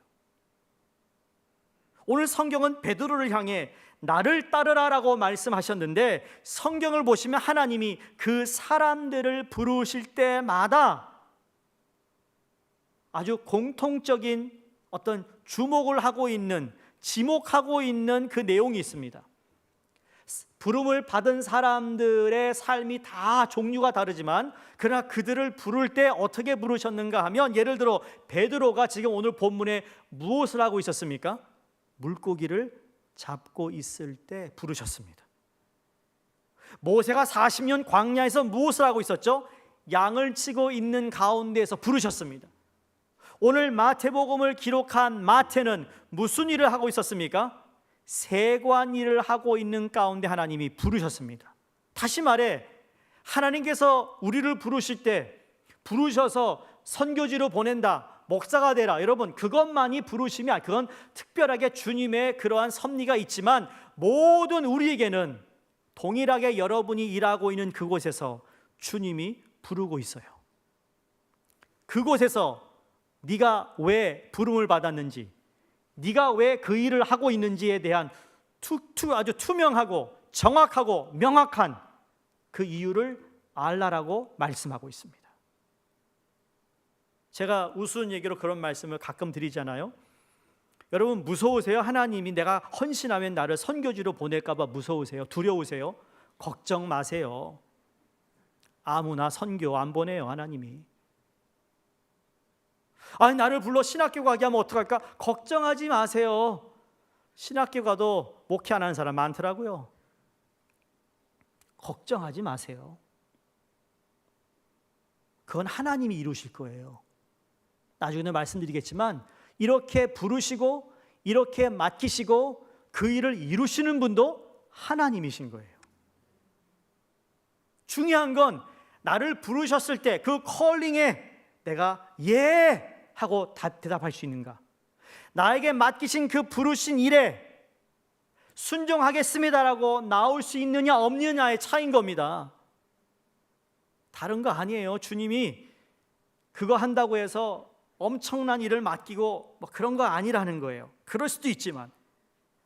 오늘 성경은 베드로를 향해 나를 따르라라고 말씀하셨는데, 성경을 보시면 하나님이 그 사람들을 부르실 때마다 아주 공통적인 어떤 주목을 하고 있는, 지목하고 있는 그 내용이 있습니다. 부름을 받은 사람들의 삶이 다 종류가 다르지만 그러나 그들을 부를 때 어떻게 부르셨는가 하면, 예를 들어 베드로가 지금 오늘 본문에 무엇을 하고 있었습니까? 물고기를 잡고 있을 때 부르셨습니다. 모세가 40년 광야에서 무엇을 하고 있었죠? 양을 치고 있는 가운데에서 부르셨습니다. 오늘 마태복음을 기록한 마태는 무슨 일을 하고 있었습니까? 세관 일을 하고 있는 가운데 하나님이 부르셨습니다. 다시 말해 하나님께서 우리를 부르실 때, 부르셔서 선교지로 보낸다, 목사가 되라, 여러분 그것만이 부르심이 아니라 그건 특별하게 주님의 그러한 섭리가 있지만, 모든 우리에게는 동일하게 여러분이 일하고 있는 그곳에서 주님이 부르고 있어요. 그곳에서 네가 왜 부름을 받았는지, 네가 왜 그 일을 하고 있는지에 대한 아주 투명하고 정확하고 명확한 그 이유를 알라라고 말씀하고 있습니다. 제가 우스운 얘기로 그런 말씀을 가끔 드리잖아요. 여러분 무서우세요? 하나님이 내가 헌신하면 나를 선교지로 보낼까 봐 무서우세요? 두려우세요? 걱정 마세요. 아무나 선교 안 보내요, 하나님이. 나를 불러 신학교 가게 하면 어떡할까? 걱정하지 마세요. 신학교 가도 목회 안 하는 사람 많더라고요. 걱정하지 마세요. 그건 하나님이 이루실 거예요. 나중에 말씀드리겠지만 이렇게 부르시고 이렇게 맡기시고 그 일을 이루시는 분도 하나님이신 거예요. 중요한 건 나를 부르셨을 때 그 컬링에 내가 예 하고 대답할 수 있는가, 나에게 맡기신 그 부르신 일에 순종하겠습니다라고 나올 수 있느냐 없느냐의 차이인 겁니다. 다른 거 아니에요. 주님이 그거 한다고 해서 엄청난 일을 맡기고 그런 거 아니라는 거예요. 그럴 수도 있지만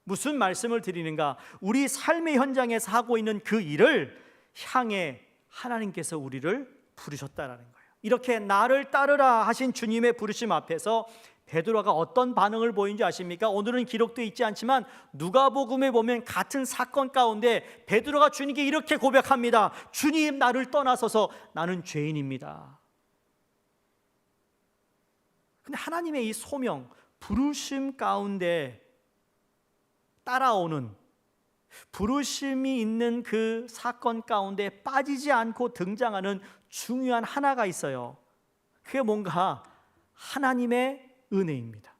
무슨 말씀을 드리는가, 우리 삶의 현장에서 하고 있는 그 일을 향해 하나님께서 우리를 부르셨다라는 거예요. 이렇게 나를 따르라 하신 주님의 부르심 앞에서 베드로가 어떤 반응을 보인지 아십니까? 오늘은 기록되어 있지 않지만 누가복음에 보면 같은 사건 가운데 베드로가 주님께 이렇게 고백합니다. 주님, 나를 떠나서서 나는 죄인입니다. 근데 하나님의 이 소명, 부르심 가운데 따라오는, 부르심이 있는 그 사건 가운데 빠지지 않고 등장하는 중요한 하나가 있어요. 그게 뭔가 하나님의 은혜입니다.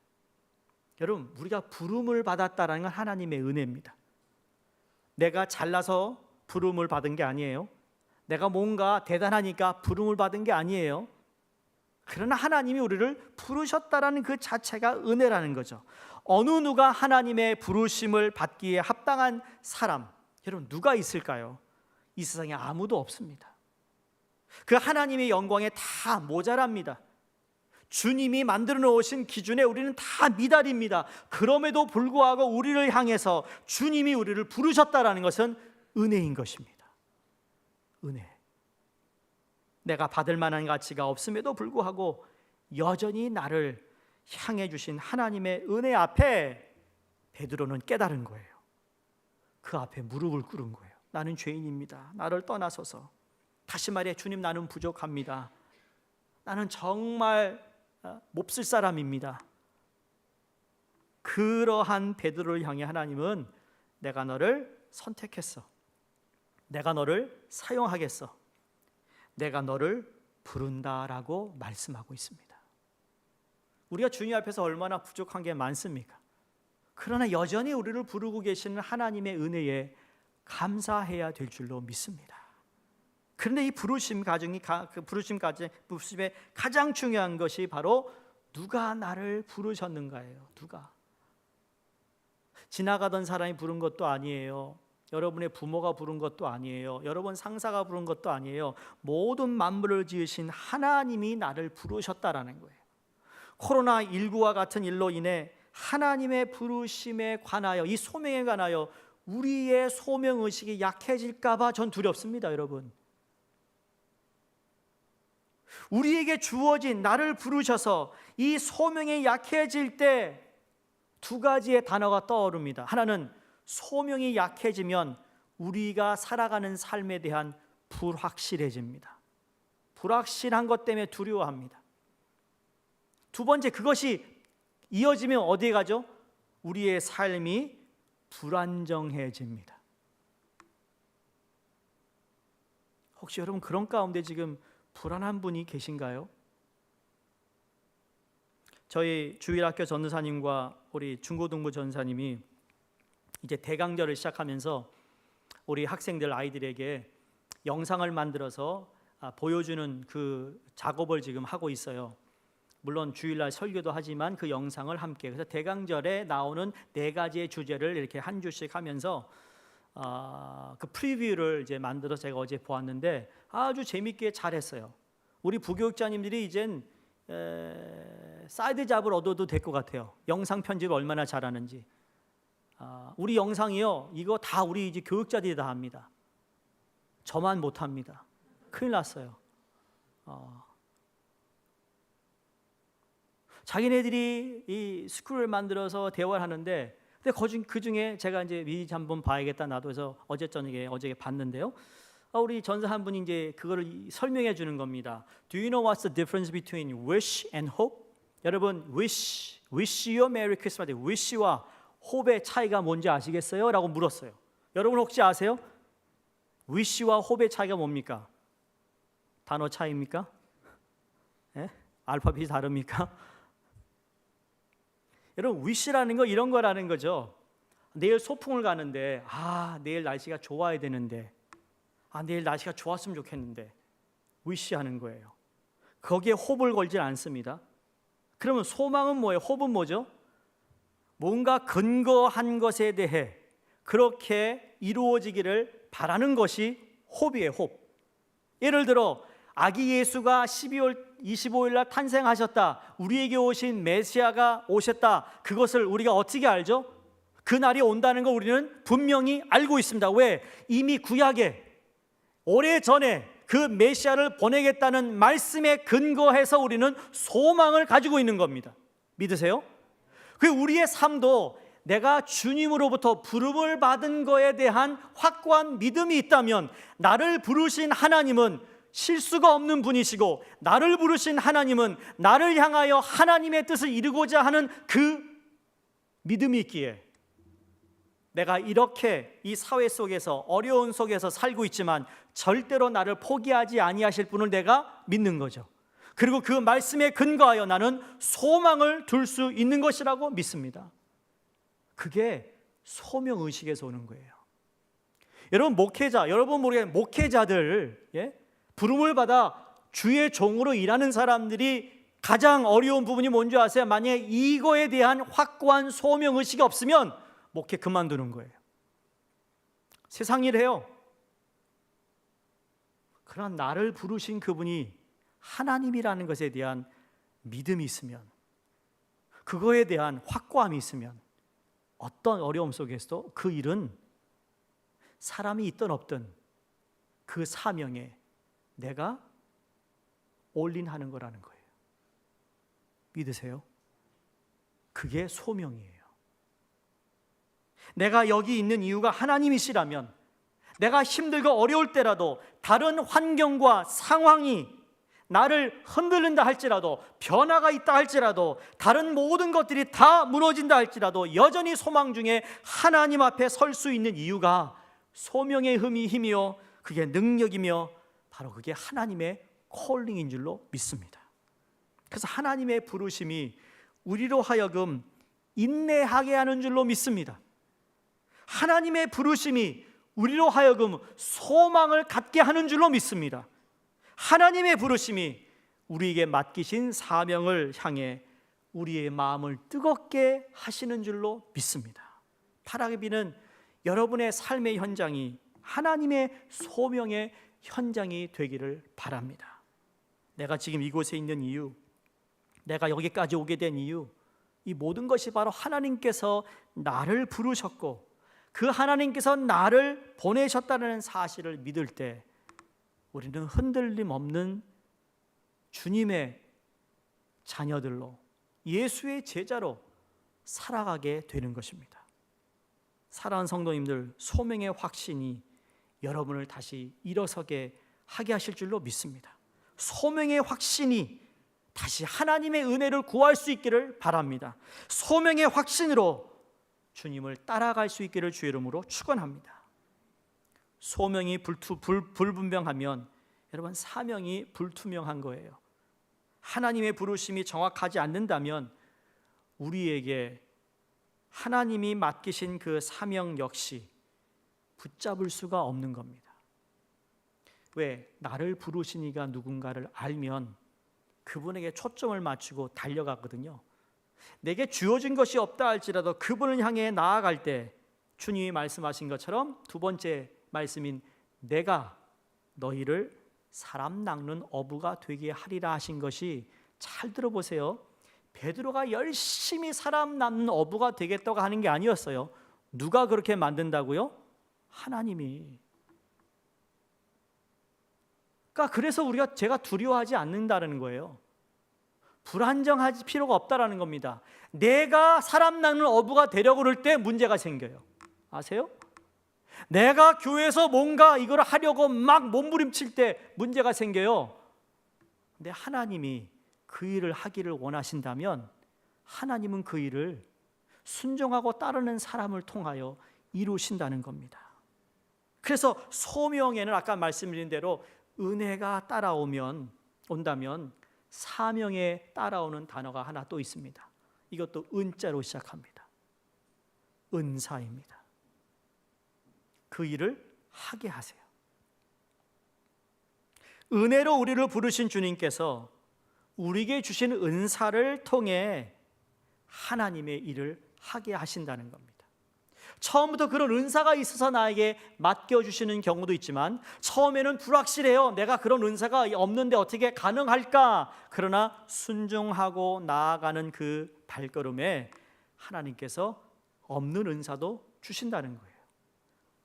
여러분, 우리가 부름을 받았다는 건 하나님의 은혜입니다. 내가 잘나서 부름을 받은 게 아니에요. 내가 뭔가 대단하니까 부름을 받은 게 아니에요. 그러나 하나님이 우리를 부르셨다라는 그 자체가 은혜라는 거죠. 어느 누가 하나님의 부르심을 받기에 합당한 사람, 여러분 누가 있을까요? 이 세상에 아무도 없습니다. 그 하나님의 영광에 다 모자랍니다. 주님이 만들어 놓으신 기준에 우리는 다 미달입니다. 그럼에도 불구하고 우리를 향해서 주님이 우리를 부르셨다라는 것은 은혜인 것입니다. 은혜. 내가 받을 만한 가치가 없음에도 불구하고 여전히 나를 향해 주신 하나님의 은혜 앞에 베드로는 깨달은 거예요. 그 앞에 무릎을 꿇은 거예요. 나는 죄인입니다. 나를 떠나소서. 다시 말해, 주님, 나는 부족합니다. 나는 정말 몹쓸 사람입니다. 그러한 베드로를 향해 하나님은 내가 너를 선택했어. 내가 너를 사용하겠어. 내가 너를 부른다라고 말씀하고 있습니다. 우리가 주님 앞에서 얼마나 부족한 게 많습니까? 그러나 여전히 우리를 부르고 계시는 하나님의 은혜에 감사해야 될 줄로 믿습니다. 그런데 이 부르심의 가장 중요한 것이 바로 누가 나를 부르셨는가예요. 누가? 지나가던 사람이 부른 것도 아니에요. 여러분의 부모가 부른 것도 아니에요. 여러분 상사가 부른 것도 아니에요. 모든 만물을 지으신 하나님이 나를 부르셨다라는 거예요. 코로나19와 같은 일로 인해 하나님의 부르심에 관하여, 이 소명에 관하여 우리의 소명의식이 약해질까 봐 전 두렵습니다. 여러분, 우리에게 주어진, 나를 부르셔서 이 소명이 약해질 때 두 가지의 단어가 떠오릅니다. 하나는 소명이 약해지면 우리가 살아가는 삶에 대한 불확실해집니다. 불확실한 것 때문에 두려워합니다. 두 번째, 그것이 이어지면 어디에 가죠? 우리의 삶이 불안정해집니다. 혹시 여러분 그런 가운데 지금 불안한 분이 계신가요? 저희 주일학교 전도사님과 우리 중고등부 전사님이 이제 대강절을 시작하면서 우리 학생들, 아이들에게 영상을 만들어서 보여주는 그 작업을 지금 하고 있어요. 물론 주일날 설교도 하지만 그 영상을 함께, 그래서 대강절에 나오는 4가지의 주제를 이렇게 한 주씩 하면서 그 프리뷰를 이제 만들어서 제가 어제 보았는데 아주 재밌게 잘했어요. 우리 부교육자님들이 이젠 사이드 잡을 얻어도 될 것 같아요. 영상 편집을 얼마나 잘하는지. 우리 영상이요, 이거 다 우리 이제 교육자들이 다 합니다. 저만 못합니다. 큰일 났어요. 자기네들이 이 스크롤을 만들어서 대화를 하는데, 근데 그 중에 제가 이제 미리 한번 봐야겠다 나도 해서 어제 봤는데요. 우리 전사 한 분이 이제 그거를 설명해 주는 겁니다. Do you know what's the difference between wish and hope? 여러분, wish you a merry Christmas. wish와 hope의 차이가 뭔지 아시겠어요? 라고 물었어요. 여러분 혹시 아세요? wish와 hope의 차이가 뭡니까? 단어 차이입니까? 예? 알파벳이 다릅니까? 여러분, wish라는 거 이런 거라는 거죠. 내일 소풍을 가는데 내일 날씨가 좋아야 되는데, 내일 날씨가 좋았으면 좋겠는데, wish하는 거예요. 거기에 hope를 걸지 않습니다. 그러면 소망은 뭐예요? hope는 뭐죠? 뭔가 근거한 것에 대해 그렇게 이루어지기를 바라는 것이 hope이에요. hope. 예를 들어 아기 예수가 12월 25일 날 탄생하셨다. 우리에게 오신 메시아가 오셨다. 그것을 우리가 어떻게 알죠? 그 날이 온다는 걸 우리는 분명히 알고 있습니다. 왜? 이미 구약에 오래전에 그 메시아를 보내겠다는 말씀에 근거해서 우리는 소망을 가지고 있는 겁니다. 믿으세요? 그 우리의 삶도 내가 주님으로부터 부름을 받은 거에 대한 확고한 믿음이 있다면, 나를 부르신 하나님은 실수가 없는 분이시고, 나를 부르신 하나님은 나를 향하여 하나님의 뜻을 이루고자 하는 그 믿음이 있기에, 내가 이렇게 이 사회 속에서 어려운 속에서 살고 있지만 절대로 나를 포기하지 아니하실 분을 내가 믿는 거죠. 그리고 그 말씀에 근거하여 나는 소망을 둘 수 있는 것이라고 믿습니다. 그게 소명의식에서 오는 거예요. 여러분 목회자, 여러분 모르게 목회자들, 부름을 받아 주의 종으로 일하는 사람들이 가장 어려운 부분이 뭔지 아세요? 만약에 이거에 대한 확고한 소명의식이 없으면 목회 그만두는 거예요. 세상 일 해요. 그러나 나를 부르신 그분이 하나님이라는 것에 대한 믿음이 있으면, 그거에 대한 확고함이 있으면 어떤 어려움 속에서도 그 일은 사람이 있든 없든 그 사명에 내가 올인하는 거라는 거예요. 믿으세요? 그게 소명이에요. 내가 여기 있는 이유가 하나님이시라면, 내가 힘들고 어려울 때라도, 다른 환경과 상황이 나를 흔들린다 할지라도, 변화가 있다 할지라도, 다른 모든 것들이 다 무너진다 할지라도 여전히 소망 중에 하나님 앞에 설 수 있는 이유가 소명의 힘이요, 그게 능력이며 바로 그게 하나님의 콜링인 줄로 믿습니다. 그래서 하나님의 부르심이 우리로 하여금 인내하게 하는 줄로 믿습니다. 하나님의 부르심이 우리로 하여금 소망을 갖게 하는 줄로 믿습니다. 하나님의 부르심이 우리에게 맡기신 사명을 향해 우리의 마음을 뜨겁게 하시는 줄로 믿습니다. 파라비는 여러분의 삶의 현장이 하나님의 소명의 현장이 되기를 바랍니다. 내가 지금 이곳에 있는 이유, 내가 여기까지 오게 된 이유, 이 모든 것이 바로 하나님께서 나를 부르셨고 그 하나님께서 나를 보내셨다는 사실을 믿을 때 우리는 흔들림 없는 주님의 자녀들로, 예수의 제자로 살아가게 되는 것입니다. 사랑하는 성도님들, 소명의 확신이 여러분을 다시 일어서게 하게 하실 줄로 믿습니다. 소명의 확신이 다시 하나님의 은혜를 구할 수 있기를 바랍니다. 소명의 확신으로 주님을 따라갈 수 있기를 주의 이름으로 축원합니다. 소명이 불분명하면 여러분 사명이 불투명한 거예요. 하나님의 부르심이 정확하지 않는다면 우리에게 하나님이 맡기신 그 사명 역시 붙잡을 수가 없는 겁니다. 왜? 나를 부르신 이가 누군가를 알면 그분에게 초점을 맞추고 달려가거든요. 내게 주어진 것이 없다 할지라도 그분을 향해 나아갈 때 주님이 말씀하신 것처럼 두 번째 말씀인 내가 너희를 사람 낚는 어부가 되게 하리라 하신 것이, 잘 들어보세요. 베드로가 열심히 사람 낚는 어부가 되겠다고 하는 게 아니었어요. 누가 그렇게 만든다고요? 하나님이. 그러니까 그래서 제가 두려워하지 않는다는 거예요. 불안정할 필요가 없다라는 겁니다. 내가 사람 낚는 어부가 되려고 그럴 때 문제가 생겨요. 아세요? 내가 교회에서 뭔가 이걸 하려고 막 몸부림칠 때 문제가 생겨요. 근데 하나님이 그 일을 하기를 원하신다면 하나님은 그 일을 순종하고 따르는 사람을 통하여 이루신다는 겁니다. 그래서 소명에는 아까 말씀드린 대로 은혜가 온다면 사명에 따라오는 단어가 하나 또 있습니다. 이것도 은자로 시작합니다. 은사입니다. 그 일을 하게 하세요. 은혜로 우리를 부르신 주님께서 우리에게 주신 은사를 통해 하나님의 일을 하게 하신다는 겁니다. 처음부터 그런 은사가 있어서 나에게 맡겨주시는 경우도 있지만 처음에는 불확실해요. 내가 그런 은사가 없는데 어떻게 가능할까? 그러나 순종하고 나아가는 그 발걸음에 하나님께서 없는 은사도 주신다는 거예요.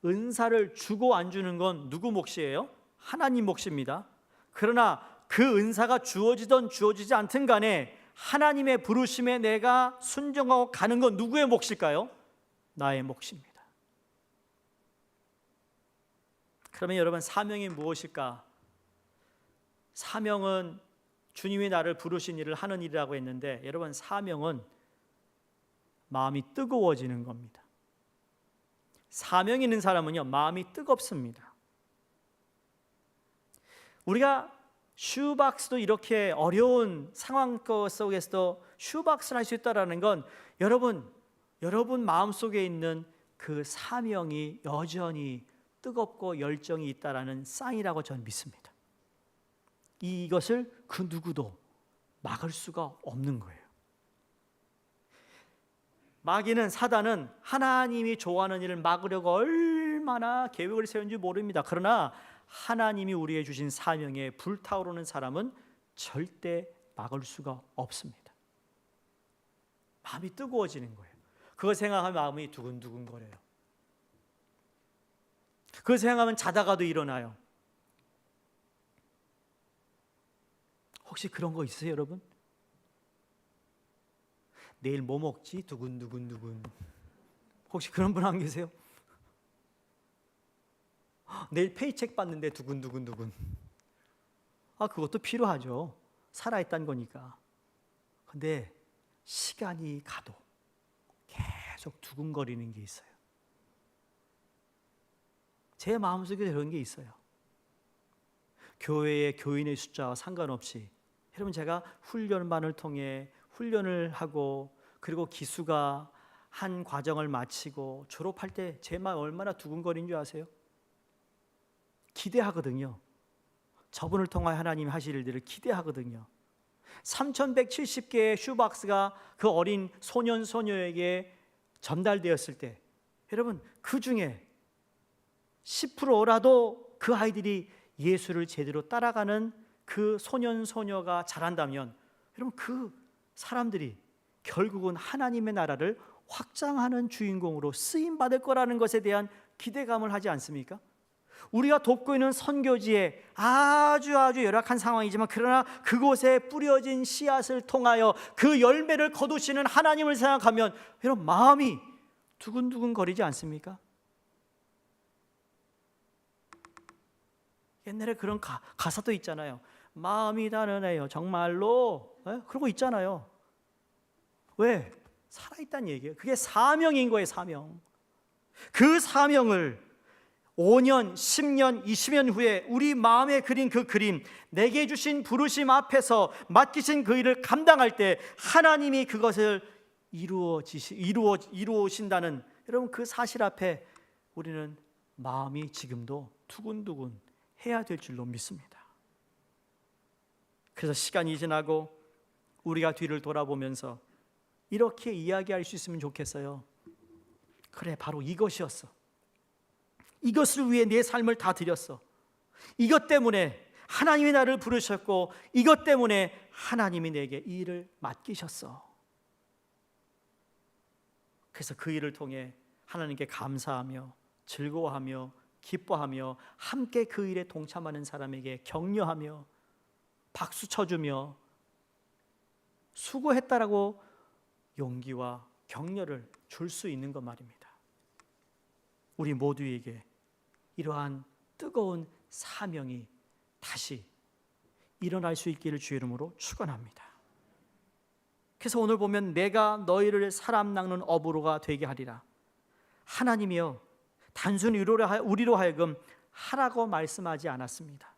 은사를 주고 안 주는 건 누구 몫이에요? 하나님 몫입니다. 그러나 그 은사가 주어지든 주어지지 않든 간에 하나님의 부르심에 내가 순종하고 가는 건 누구의 몫일까요? 나의 몫입니다. 그러면 여러분, 사명이 무엇일까? 사명은 주님이 나를 부르신 일을 하는 일이라고 했는데, 여러분, 사명은 마음이 뜨거워지는 겁니다. 사명 있는 사람은요, 마음이 뜨겁습니다. 우리가 슈박스도 이렇게 어려운 상황 속에서도 슈박스를 할 수 있다는 건 여러분 마음속에 있는 그 사명이 여전히 뜨겁고 열정이 있다라는 사인이라고 저는 믿습니다. 이것을 그 누구도 막을 수가 없는 거예요. 마귀는, 사단은 하나님이 좋아하는 일을 막으려고 얼마나 계획을 세운지 모릅니다. 그러나 하나님이 우리에게 주신 사명에 불타오르는 사람은 절대 막을 수가 없습니다. 마음이 뜨거워지는 거예요. 그거 생각하면 마음이 두근두근거려요. 그거 생각하면 자다가도 일어나요. 혹시 그런 거 있으세요, 여러분? 내일 뭐 먹지? 두근두근두근. 혹시 그런 분 안 계세요? 내일 페이책 받는데 두근두근두근. 그것도 필요하죠. 살아있다는 거니까. 근데 시간이 가도 계속 두근거리는 게 있어요. 제 마음속에 그런 게 있어요. 교회의 교인의 숫자와 상관없이, 여러분, 제가 훈련반을 통해 훈련을 하고, 그리고 기수가 한 과정을 마치고 졸업할 때 제 마음 얼마나 두근거리는 줄 아세요? 기대하거든요. 저분을 통하여 하나님이 하실 일들을 기대하거든요. 3170개의 슈박스가 그 어린 소년 소녀에게 전달되었을 때, 여러분, 그 중에 10%라도 그 아이들이 예수를 제대로 따라가는 그 소년 소녀가 자란다면, 여러분, 그 사람들이 결국은 하나님의 나라를 확장하는 주인공으로 쓰임 받을 거라는 것에 대한 기대감을 하지 않습니까? 우리가 돕고 있는 선교지에 아주 열악한 상황이지만, 그러나 그곳에 뿌려진 씨앗을 통하여 그 열매를 거두시는 하나님을 생각하면 여러분, 마음이 두근두근 거리지 않습니까? 옛날에 그런 가사도 있잖아요. 마음이 다르네요, 정말로. 그러고 있잖아요. 왜? 살아있다는 얘기예요. 그게 사명인 거예요, 사명. 그 사명을 5년, 10년, 20년 후에 우리 마음에 그린 그 그림, 내게 주신 부르심 앞에서 맡기신 그 일을 감당할 때 하나님이 그것을 이루어신다는, 여러분, 그 사실 앞에 우리는 마음이 지금도 두근두근 해야 될 줄로 믿습니다. 그래서 시간이 지나고 우리가 뒤를 돌아보면서 이렇게 이야기할 수 있으면 좋겠어요. 그래, 바로 이것이었어. 이것을 위해 내 삶을 다 드렸어. 이것 때문에 하나님이 나를 부르셨고, 이것 때문에 하나님이 내게 이 일을 맡기셨어. 그래서 그 일을 통해 하나님께 감사하며 즐거워하며 기뻐하며 함께 그 일에 동참하는 사람에게 격려하며 박수 쳐주며 수고했다라고 용기와 격려를 줄 수 있는 것 말입니다. 우리 모두에게 이러한 뜨거운 사명이 다시 일어날 수 있기를 주의 이름으로 축원합니다. 그래서 오늘 보면 내가 너희를 사람 낚는 어부로가 되게 하리라. 하나님이여, 단순히 우리로 하여금 하라고 말씀하지 않았습니다.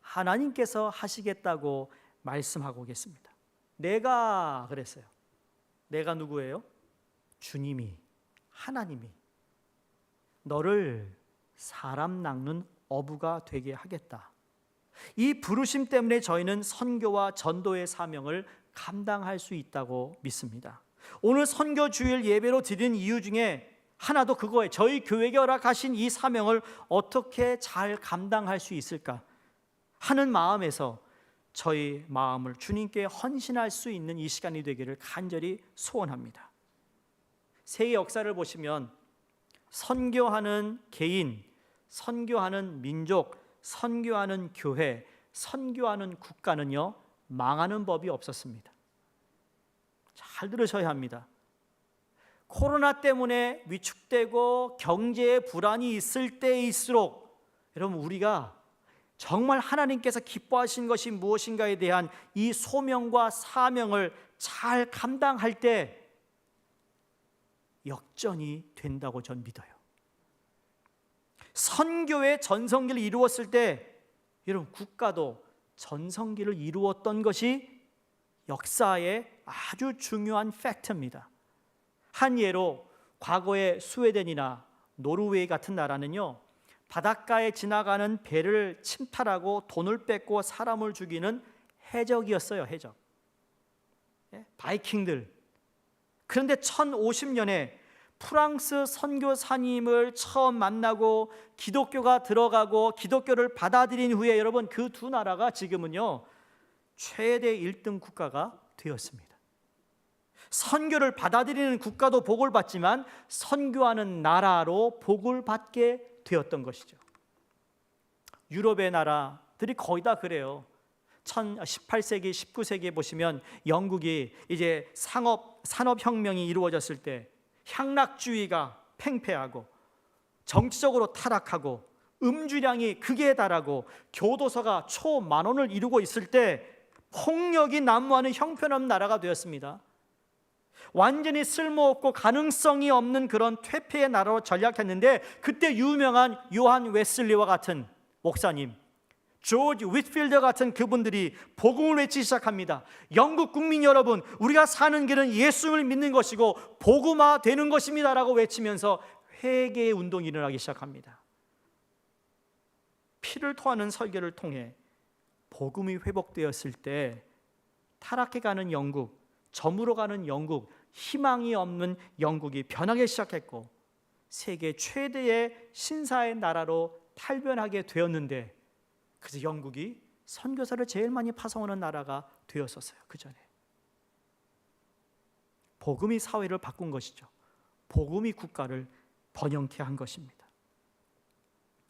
하나님께서 하시겠다고 말씀하고 계십니다. 내가 그랬어요. 내가 누구예요? 주님이, 하나님이 너를 사람 낚는 어부가 되게 하겠다. 이 부르심 때문에 저희는 선교와 전도의 사명을 감당할 수 있다고 믿습니다. 오늘 선교 주일 예배로 드린 이유 중에 하나도 그거예요. 저희 교회에 허락하신 이 사명을 어떻게 잘 감당할 수 있을까 하는 마음에서 저희 마음을 주님께 헌신할 수 있는 이 시간이 되기를 간절히 소원합니다. 세계 역사를 보시면 선교하는 개인, 선교하는 민족, 선교하는 교회, 선교하는 국가는요 망하는 법이 없었습니다. 잘 들으셔야 합니다. 코로나 때문에 위축되고 경제에 불안이 있을 때일수록 여러분 우리가 정말 하나님께서 기뻐하신 것이 무엇인가에 대한 이 소명과 사명을 잘 감당할 때 역전이 된다고 전 믿어요. 선교의 전성기를 이루었을 때 여러분 국가도 전성기를 이루었던 것이 역사의 아주 중요한 팩트입니다. 한 예로 과거의 스웨덴이나 노르웨이 같은 나라는요 바닷가에 지나가는 배를 침탈하고 돈을 뺏고 사람을 죽이는 해적이었어요. 해적. 바이킹들. 그런데 1050년에 프랑스 선교사님을 처음 만나고 기독교가 들어가고 기독교를 받아들인 후에 여러분 그 두 나라가 지금은요 최대 1등 국가가 되었습니다. 선교를 받아들이는 국가도 복을 받지만 선교하는 나라로 복을 받게 되었던 것이죠. 유럽의 나라들이 거의 다 그래요. 18세기, 19세기에 보시면 영국이 이제 산업혁명이 이루어졌을 때 향락주의가 팽배하고 정치적으로 타락하고 음주량이 극에 달하고 교도소가 초만원을 이루고 있을 때 폭력이 난무하는 형편없는 나라가 되었습니다. 완전히 쓸모없고 가능성이 없는 그런 퇴폐의 나라로 전락했는데 그때 유명한 요한 웨슬리와 같은 목사님, 조지 휘트필더 같은 그분들이 복음을 외치기 시작합니다. 영국 국민 여러분, 우리가 사는 길은 예수를 믿는 것이고 복음화되는 것입니다 라고 외치면서 회개의 운동이 일어나기 시작합니다. 피를 토하는 설교를 통해 복음이 회복되었을 때 타락해가는 영국, 저물어가는 영국, 희망이 없는 영국이 변하기 시작했고 세계 최대의 신사의 나라로 탈변하게 되었는데 그래서 영국이 선교사를 제일 많이 파송하는 나라가 되었었어요. 그 전에 복음이 사회를 바꾼 것이죠. 복음이 국가를 번영케 한 것입니다.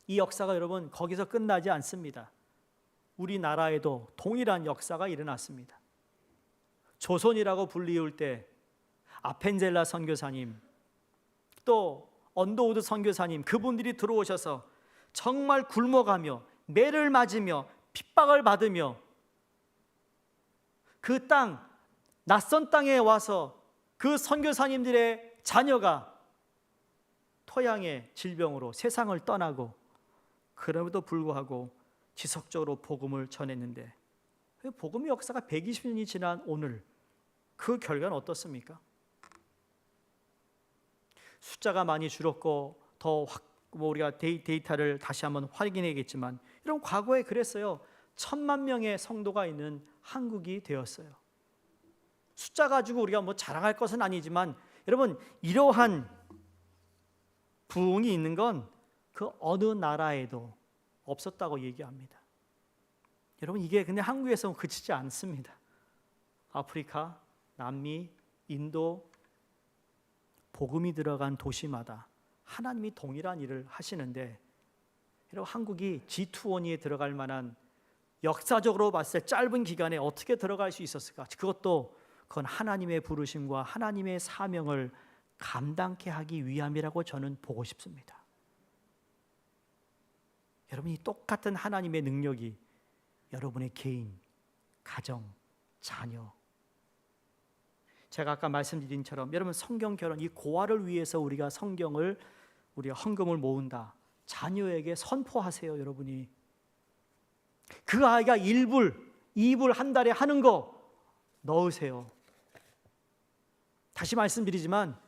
이 역사가 여러분 거기서 끝나지 않습니다. 우리나라에도 동일한 역사가 일어났습니다. 조선이라고 불리울 때 아펜젤라 선교사님, 또 언더우드 선교사님, 그분들이 들어오셔서 정말 굶어가며 매를 맞으며 핍박을 받으며 그 땅, 낯선 땅에 와서 그 선교사님들의 자녀가 토양의 질병으로 세상을 떠나고 그럼에도 불구하고 지속적으로 복음을 전했는데 복음의 역사가 120년이 지난 오늘 그 결과는 어떻습니까? 숫자가 많이 줄었고 더 우리가 데이터를 다시 한번 확인해야겠지만 이런 과거에 그랬어요. 1000만 명의 성도가 있는 한국이 되었어요. 숫자 가지고 우리가 뭐 자랑할 것은 아니지만 여러분 이러한 부흥이 있는 건 그 어느 나라에도 없었다고 얘기합니다. 여러분 이게 근데 한국에서는 그치지 않습니다. 아프리카, 남미, 인도 복음이 들어간 도시마다 하나님이 동일한 일을 하시는데 여러분 한국이 G20에 들어갈 만한 역사적으로 봤을 때 짧은 기간에 어떻게 들어갈 수 있었을까? 그건 하나님의 부르심과 하나님의 사명을 감당케 하기 위함이라고 저는 보고 싶습니다. 여러분이 똑같은 하나님의 능력이 여러분의 개인, 가정, 자녀 제가 아까 말씀드린 처럼 여러분 성경 결혼 이 고아를 위해서 우리가 우리가 헌금을 모은다. 자녀에게 선포하세요. 여러분이 그 아이가 1불, 2불 한 달에 하는 거 넣으세요. 다시 말씀드리지만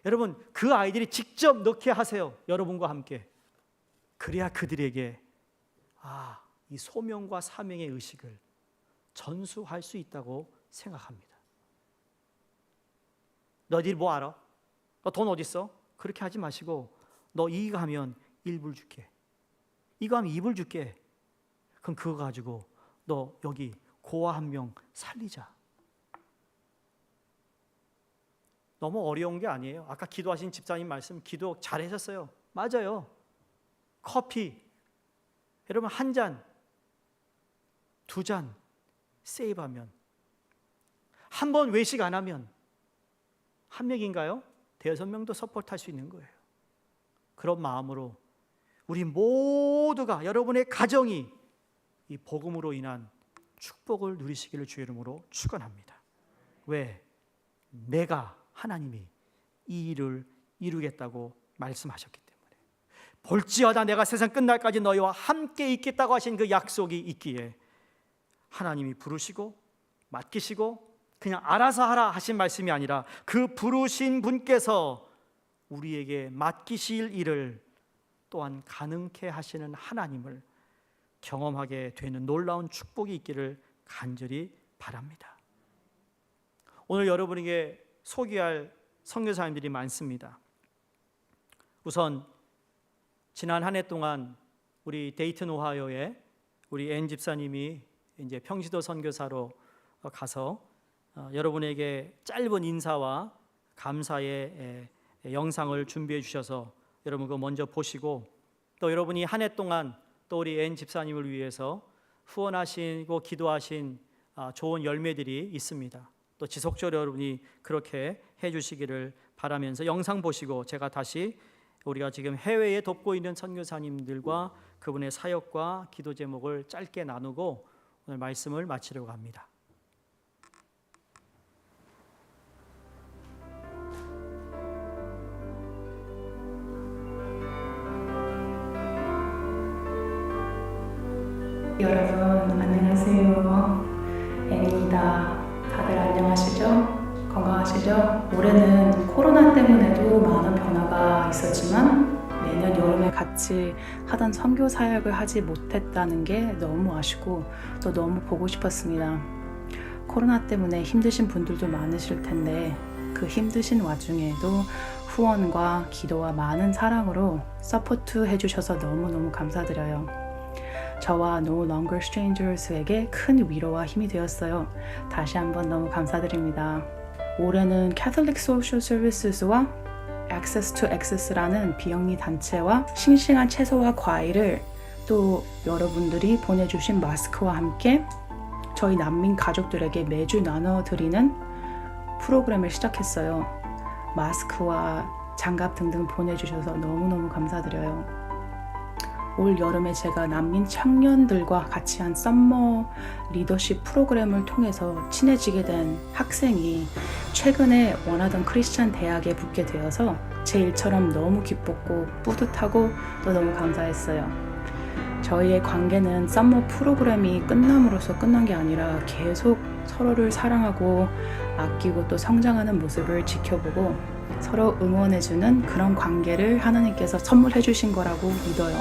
여러분 그 아이들이 직접 넣게 하세요. 여러분과 함께. 그래야 그들에게 이 소명과 사명의 의식을 전수할 수 있다고 생각합니다. 너희들 뭐 알아? 너 돈 어디 있어? 그렇게 하지 마시고 너 이거 하면 1불 줄게. 이거 하면 2불 줄게. 그럼 그거 가지고 너 여기 고아 한 명 살리자. 너무 어려운 게 아니에요. 아까 기도하신 집사님 말씀 기도 잘하셨어요. 맞아요. 커피, 여러분 한 잔, 두 잔 세이브하면, 한 번 외식 안 하면 한 명인가요? 대여섯 명도 서포트할 수 있는 거예요. 그런 마음으로 우리 모두가, 여러분의 가정이 이 복음으로 인한 축복을 누리시기를 주의 이름으로 축원합니다. 왜? 내가, 하나님이 이 일을 이루겠다고 말씀하셨기 때문에. 볼지어다 내가 세상 끝날까지 너희와 함께 있겠다고 하신 그 약속이 있기에 하나님이 부르시고 맡기시고 그냥 알아서 하라 하신 말씀이 아니라 그 부르신 분께서 우리에게 맡기실 일을 또한 가능케 하시는 하나님을 경험하게 되는 놀라운 축복이 있기를 간절히 바랍니다. 오늘 여러분에게 소개할 선교사님들이 많습니다. 우선 지난 한 해 동안 우리 데이튼 오하이오에 우리 앤 집사님이 이제 평시도 선교사로 가서 여러분에게 짧은 인사와 감사의 영상을 준비해 주셔서 여러분 그거 먼저 보시고, 또 여러분이 한 해 동안 또 우리 앤 집사님을 위해서 후원하시고 기도하신 좋은 열매들이 있습니다. 또 지속적으로 여러분이 그렇게 해주시기를 바라면서 영상 보시고 제가 다시 우리가 지금 해외에 돕고 있는 선교사님들과 그분의 사역과 기도 제목을 짧게 나누고 오늘 말씀을 마치려고 합니다.
여러분 안녕하세요. 앤입니다. 다들 안녕하시죠? 건강하시죠? 올해는 코로나 때문에도 많은 변화가 있었지만 매년 여름에 같이 하던 선교 사역을 하지 못했다는 게 너무 아쉽고 또 너무 보고 싶었습니다. 코로나 때문에 힘드신 분들도 많으실 텐데 그 힘드신 와중에도 후원과 기도와 많은 사랑으로 서포트 해주셔서 너무너무 감사드려요. 저와 No Longer Strangers에게 큰 위로와 힘이 되었어요. 다시 한번 너무 감사드립니다. 올해는 Catholic Social Services와 Access to Access라는 비영리 단체와 싱싱한 채소와 과일을 또 여러분들이 보내주신 마스크와 함께 저희 난민 가족들에게 매주 나눠드리는 프로그램을 시작했어요. 마스크와 장갑 등등 보내주셔서 너무너무 감사드려요. 올 여름에 제가 난민 청년들과 같이 한 썸머 리더십 프로그램을 통해서 친해지게 된 학생이 최근에 원하던 크리스찬 대학에 붙게 되어서 제 일처럼 너무 기뻤고 뿌듯하고 또 너무 감사했어요. 저희의 관계는 썸머 프로그램이 끝남으로써 끝난 게 아니라 계속 서로를 사랑하고 아끼고 또 성장하는 모습을 지켜보고 서로 응원해주는 그런 관계를 하나님께서 선물해 주신 거라고 믿어요.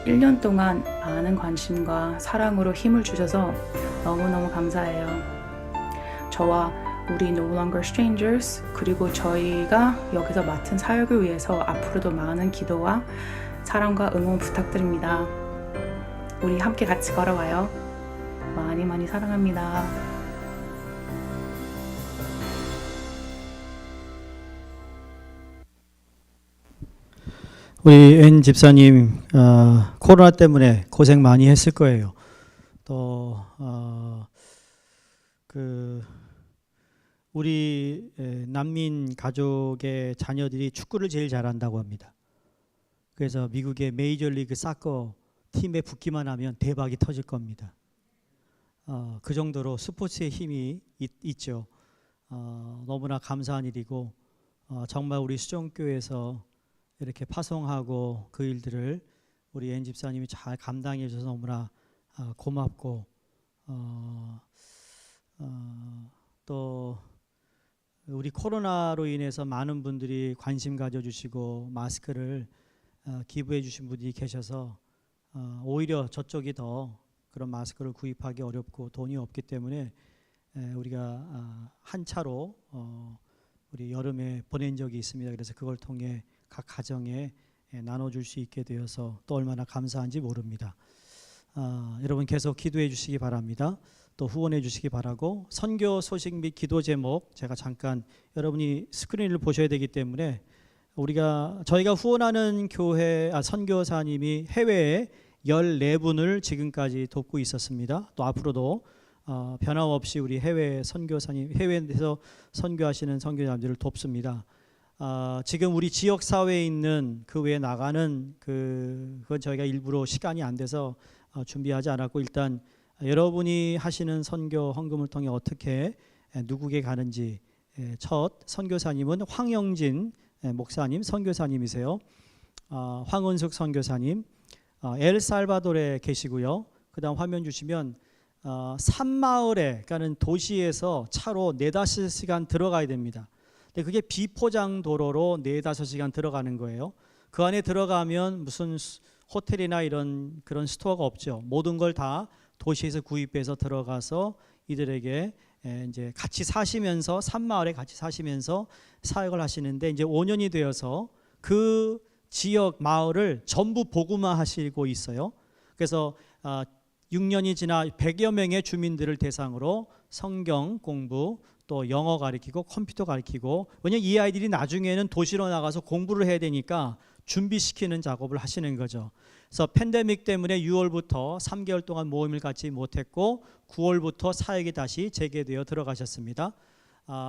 1년 동안 많은 관심과 사랑으로 힘을 주셔서 너무너무 감사해요. 저와 우리 No Longer Strangers 그리고 저희가 여기서 맡은 사역을 위해서 앞으로도 많은 기도와 사랑과 응원 부탁드립니다. 우리 함께 같이 걸어와요. 많이 많이 사랑합니다.
우리 앤 집사님 코로나 때문에 고생 많이 했을 거예요. 또 우리 난민 가족의 자녀들이 축구를 제일 잘한다고 합니다. 그래서 미국의 메이저리그 사커 팀에 붙기만 하면 대박이 터질 겁니다. 그 정도로 스포츠의 힘이 있죠. 너무나 감사한 일이고 정말 우리 수정교회에서 이렇게 파송하고 그 일들을 우리 앤 집사님이 잘 감당해 주셔서 너무나 고맙고 또 우리 코로나로 인해서 많은 분들이 관심 가져주시고 마스크를 기부해 주신 분들이 계셔서 오히려 저쪽이 더 그런 마스크를 구입하기 어렵고 돈이 없기 때문에 우리가 한 차로 우리 여름에 보낸 적이 있습니다. 그래서 그걸 통해 각 가정에 나눠줄 수 있게 되어서 또 얼마나 감사한지 모릅니다. 여러분 계속 기도해 주시기 바랍니다. 또 후원해 주시기 바라고 선교 소식 및 기도 제목 제가 잠깐 여러분이 스크린을 보셔야 되기 때문에 저희가 후원하는 교회 선교사님이 해외에 14분을 지금까지 돕고 있었습니다. 또 앞으로도 변함없이 우리 해외 선교사님, 해외에서 선교하시는 선교사님들을 돕습니다. 지금 우리 지역 사회에 있는 그 외에 나가는 그건 저희가 일부러 시간이 안 돼서 준비하지 않았고, 일단 여러분이 하시는 선교 헌금을 통해 어떻게 누구에게 가는지, 첫 선교사님은 황영진 목사님 선교사님이세요. 황은숙 선교사님 엘살바도르에 계시고요. 그다음 화면 주시면 산마을에 가는 도시에서 차로 4-5시간 들어가야 됩니다. 근데 그게 비포장 도로로 4-5시간 들어가는 거예요. 그 안에 들어가면 무슨 호텔이나 이런 그런 스토어가 없죠. 모든 걸 다 도시에서 구입해서 들어가서 이들에게 이제 같이 사시면서 산마을에 같이 사시면서 사역을 하시는데, 이제 5년이 되어서 그 지역 마을을 전부 복음화 하시고 있어요. 그래서 6년이 지나 100여 명의 주민들을 대상으로 성경 공부, 또 영어 가르치고 컴퓨터 가르치고, 왜냐면 이 아이들이 나중에는 도시로 나가서 공부를 해야 되니까 준비시키는 작업을 하시는 거죠. 그래서 팬데믹 때문에 6월부터 3개월 동안 모임을 갖지 못했고 9월부터 사역이 다시 재개되어 들어가셨습니다.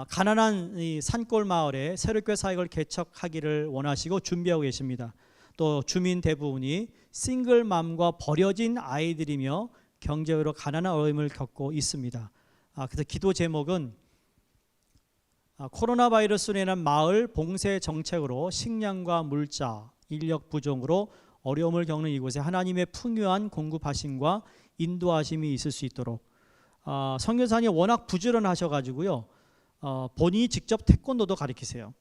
가난한 이 산골 마을에 새롭게 사역을 개척하기를 원하시고 준비하고 계십니다. 또 주민 대부분이 싱글맘과 버려진 아이들이며 경제적으로 가난한 어려움을 겪고 있습니다. 그래서 기도 제목은 코로나 바이러스로 인한 마을 봉쇄 정책으로 식량과 물자, 인력 부족으로 어려움을 겪는 이곳에 하나님의 풍요한 공급하심과 인도하심이 있을 수 있도록, 선교사님 워낙 부지런하셔가지고요, 본인이 직접 태권도도 가르치세요.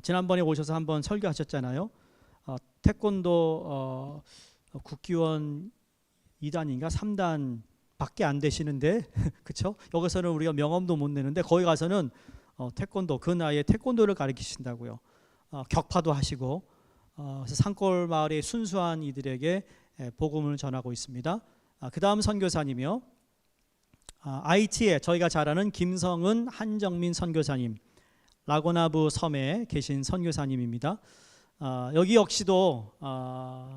지난번에 오셔서 한번 설교하셨잖아요. 태권도 국기원 2단인가 3단 밖에 안 되시는데 그렇죠? 여기서는 우리가 명함도 못 내는데 거기 가서는 태권도, 그 나이에 태권도를 가르치신다고요. 격파도 하시고, 그래서 산골 마을의 순수한 이들에게 복음을 전하고 있습니다. 그 다음 선교사님이요, IT에 저희가 잘 아는 김성은 한정민 선교사님, 라고나부 섬에 계신 선교사님입니다. 여기 역시도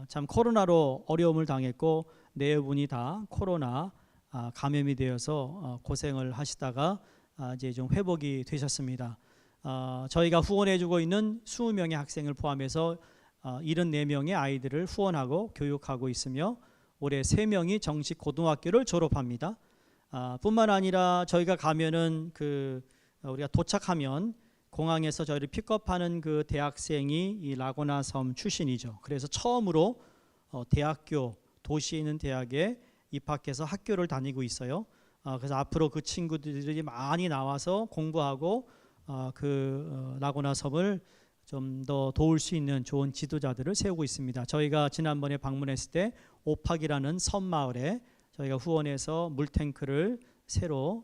참 코로나로 어려움을 당했고 네 분이 다 코로나 감염이 되어서 고생을 하시다가 이제 좀 회복이 되셨습니다. 저희가 후원해주고 있는 20명의 학생을 포함해서 74명의 아이들을 후원하고 교육하고 있으며 올해 3명이 정식 고등학교를 졸업합니다. 뿐만 아니라 저희가 가면은 우리가 도착하면 공항에서 저희를 픽업하는 그 대학생이 이 라고나 섬 출신이죠. 그래서 처음으로 대학교, 도시에 있는 대학에 입학해서 학교를 다니고 있어요. 그래서 앞으로 그 친구들이 많이 나와서 공부하고 라고나 섬을 좀 더 도울 수 있는 좋은 지도자들을 세우고 있습니다. 저희가 지난번에 방문했을 때 오팍이라는 섬 마을에 저희가 후원해서 물탱크를 새로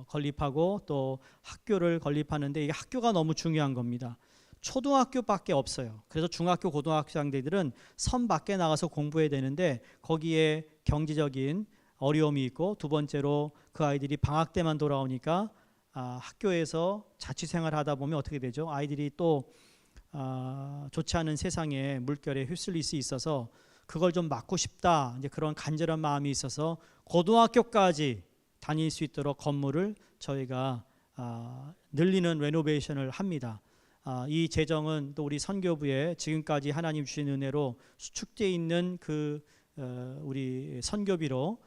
건립하고 또 학교를 건립하는데, 이게 학교가 너무 중요한 겁니다. 초등학교밖에 없어요. 그래서 중학교, 고등학생들은 섬 밖에 나가서 공부해야 되는데 거기에 경제적인 어려움이 있고, 두 번째로 그 아이들이 방학 때만 돌아오니까 학교에서 자취생활 하다 보면 어떻게 되죠? 아이들이 또 좋지 않은 세상에 물결에 휩쓸릴 수 있어서 그걸 좀 막고 싶다, 이제 그런 간절한 마음이 있어서 고등학교까지 다닐 수 있도록 건물을 저희가 늘리는 레노베이션을 합니다. 이 재정은 또 우리 선교부에 지금까지 하나님 주신 은혜로 수축되어 있는 우리 선교비로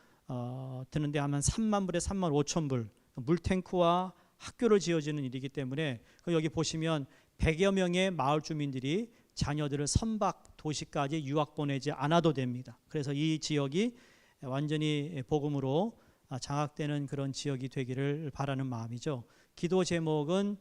드는데 한 3만 불에 3만 5천 불, 물탱크와 학교를 지어지는 일이기 때문에 여기 보시면 100여 명의 마을 주민들이 자녀들을 선박 도시까지 유학 보내지 않아도 됩니다. 그래서 이 지역이 완전히 복음으로 장악되는 그런 지역이 되기를 바라는 마음이죠. 기도 제목은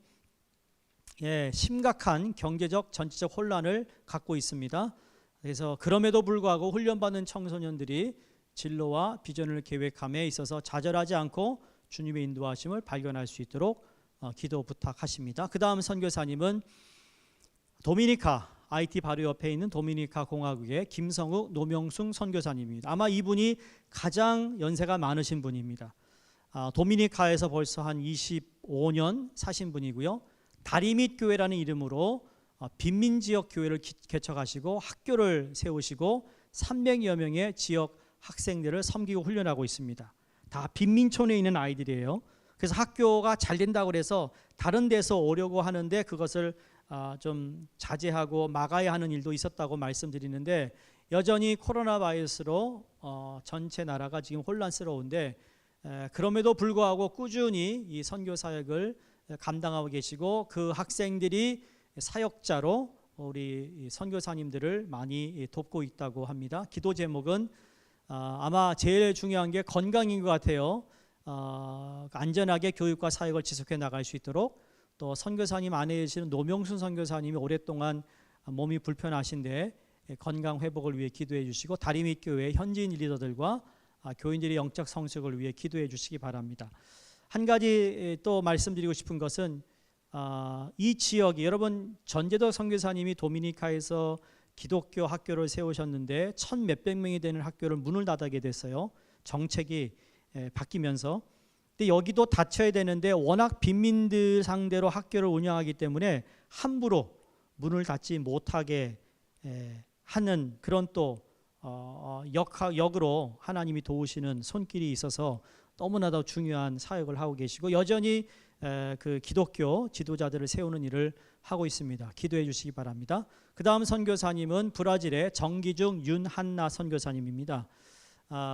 심각한 경제적 전체적 혼란을 갖고 있습니다. 그래서 그럼에도 불구하고 훈련받는 청소년들이 진로와 비전을 계획함에 있어서 좌절하지 않고 주님의 인도하심을 발견할 수 있도록 기도 부탁하십니다. 그 다음 선교사님은 도미니카, IT 바로 옆에 있는 도미니카 공화국의 김성욱 노명숭 선교사님입니다. 아마 이분이 가장 연세가 많으신 분입니다. 도미니카에서 벌써 한 25년 사신 분이고요. 다리밑 교회라는 이름으로 빈민지역 교회를 개척하시고 학교를 세우시고 300여 명의 지역 학생들을 섬기고 훈련하고 있습니다. 다 빈민촌에 있는 아이들이에요. 그래서 학교가 잘 된다고 해서 다른 데서 오려고 하는데 그것을 좀 자제하고 막아야 하는 일도 있었다고 말씀드리는데, 여전히 코로나 바이러스로 전체 나라가 지금 혼란스러운데 그럼에도 불구하고 꾸준히 이 선교 사역을 감당하고 계시고, 그 학생들이 사역자로 우리 선교사님들을 많이 돕고 있다고 합니다. 기도 제목은 아마 제일 중요한 게 건강인 것 같아요. 안전하게 교육과 사역을 지속해 나갈 수 있도록, 또 선교사님 안에 계시는 노명순 선교사님이 오랫동안 몸이 불편하신데 건강 회복을 위해 기도해 주시고, 다리밑 교회 현지인 리더들과 교인들의 영적 성숙을 위해 기도해 주시기 바랍니다. 한 가지 또 말씀드리고 싶은 것은 이 지역이, 여러분 전재덕 선교사님이 도미니카에서 기독교 학교를 세우셨는데 1,000몇백 명이 되는 학교를 문을 닫게 됐어요. 정책이 바뀌면서. 근데 여기도 닫혀야 되는데 워낙 빈민들 상대로 학교를 운영하기 때문에 함부로 문을 닫지 못하게 하는 그런 또 역으로 하나님이 도우시는 손길이 있어서 너무나도 중요한 사역을 하고 계시고, 여전히 그 기독교 지도자들을 세우는 일을 하고 있습니다. 기도해 주시기 바랍니다. 그 다음 선교사님은 브라질의 정기중 윤한나 선교사님입니다.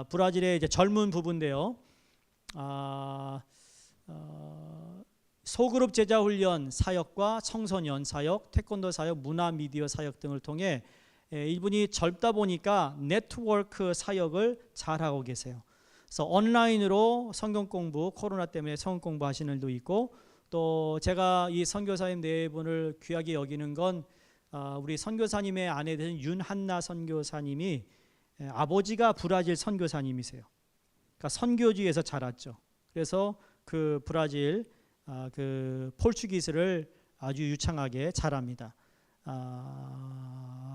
브라질의 이제 젊은 부부인데요. 소그룹 제자 훈련 사역과 청소년 사역, 태권도 사역, 문화 미디어 사역 등을 통해 이분이 젊다 보니까 네트워크 사역을 잘하고 계세요. 그래서 온라인으로 성경 공부, 코로나 때문에 성경 공부하시는 일도 있고, 또 제가 이 선교사님 네 분을 귀하게 여기는 건 우리 선교사님의 아내 되신 윤한나 선교사님이 아버지가 브라질 선교사님이세요. 그러니까 선교지에서 자랐죠. 그래서 그 브라질 그 포르투기스를 아주 유창하게 잘합니다.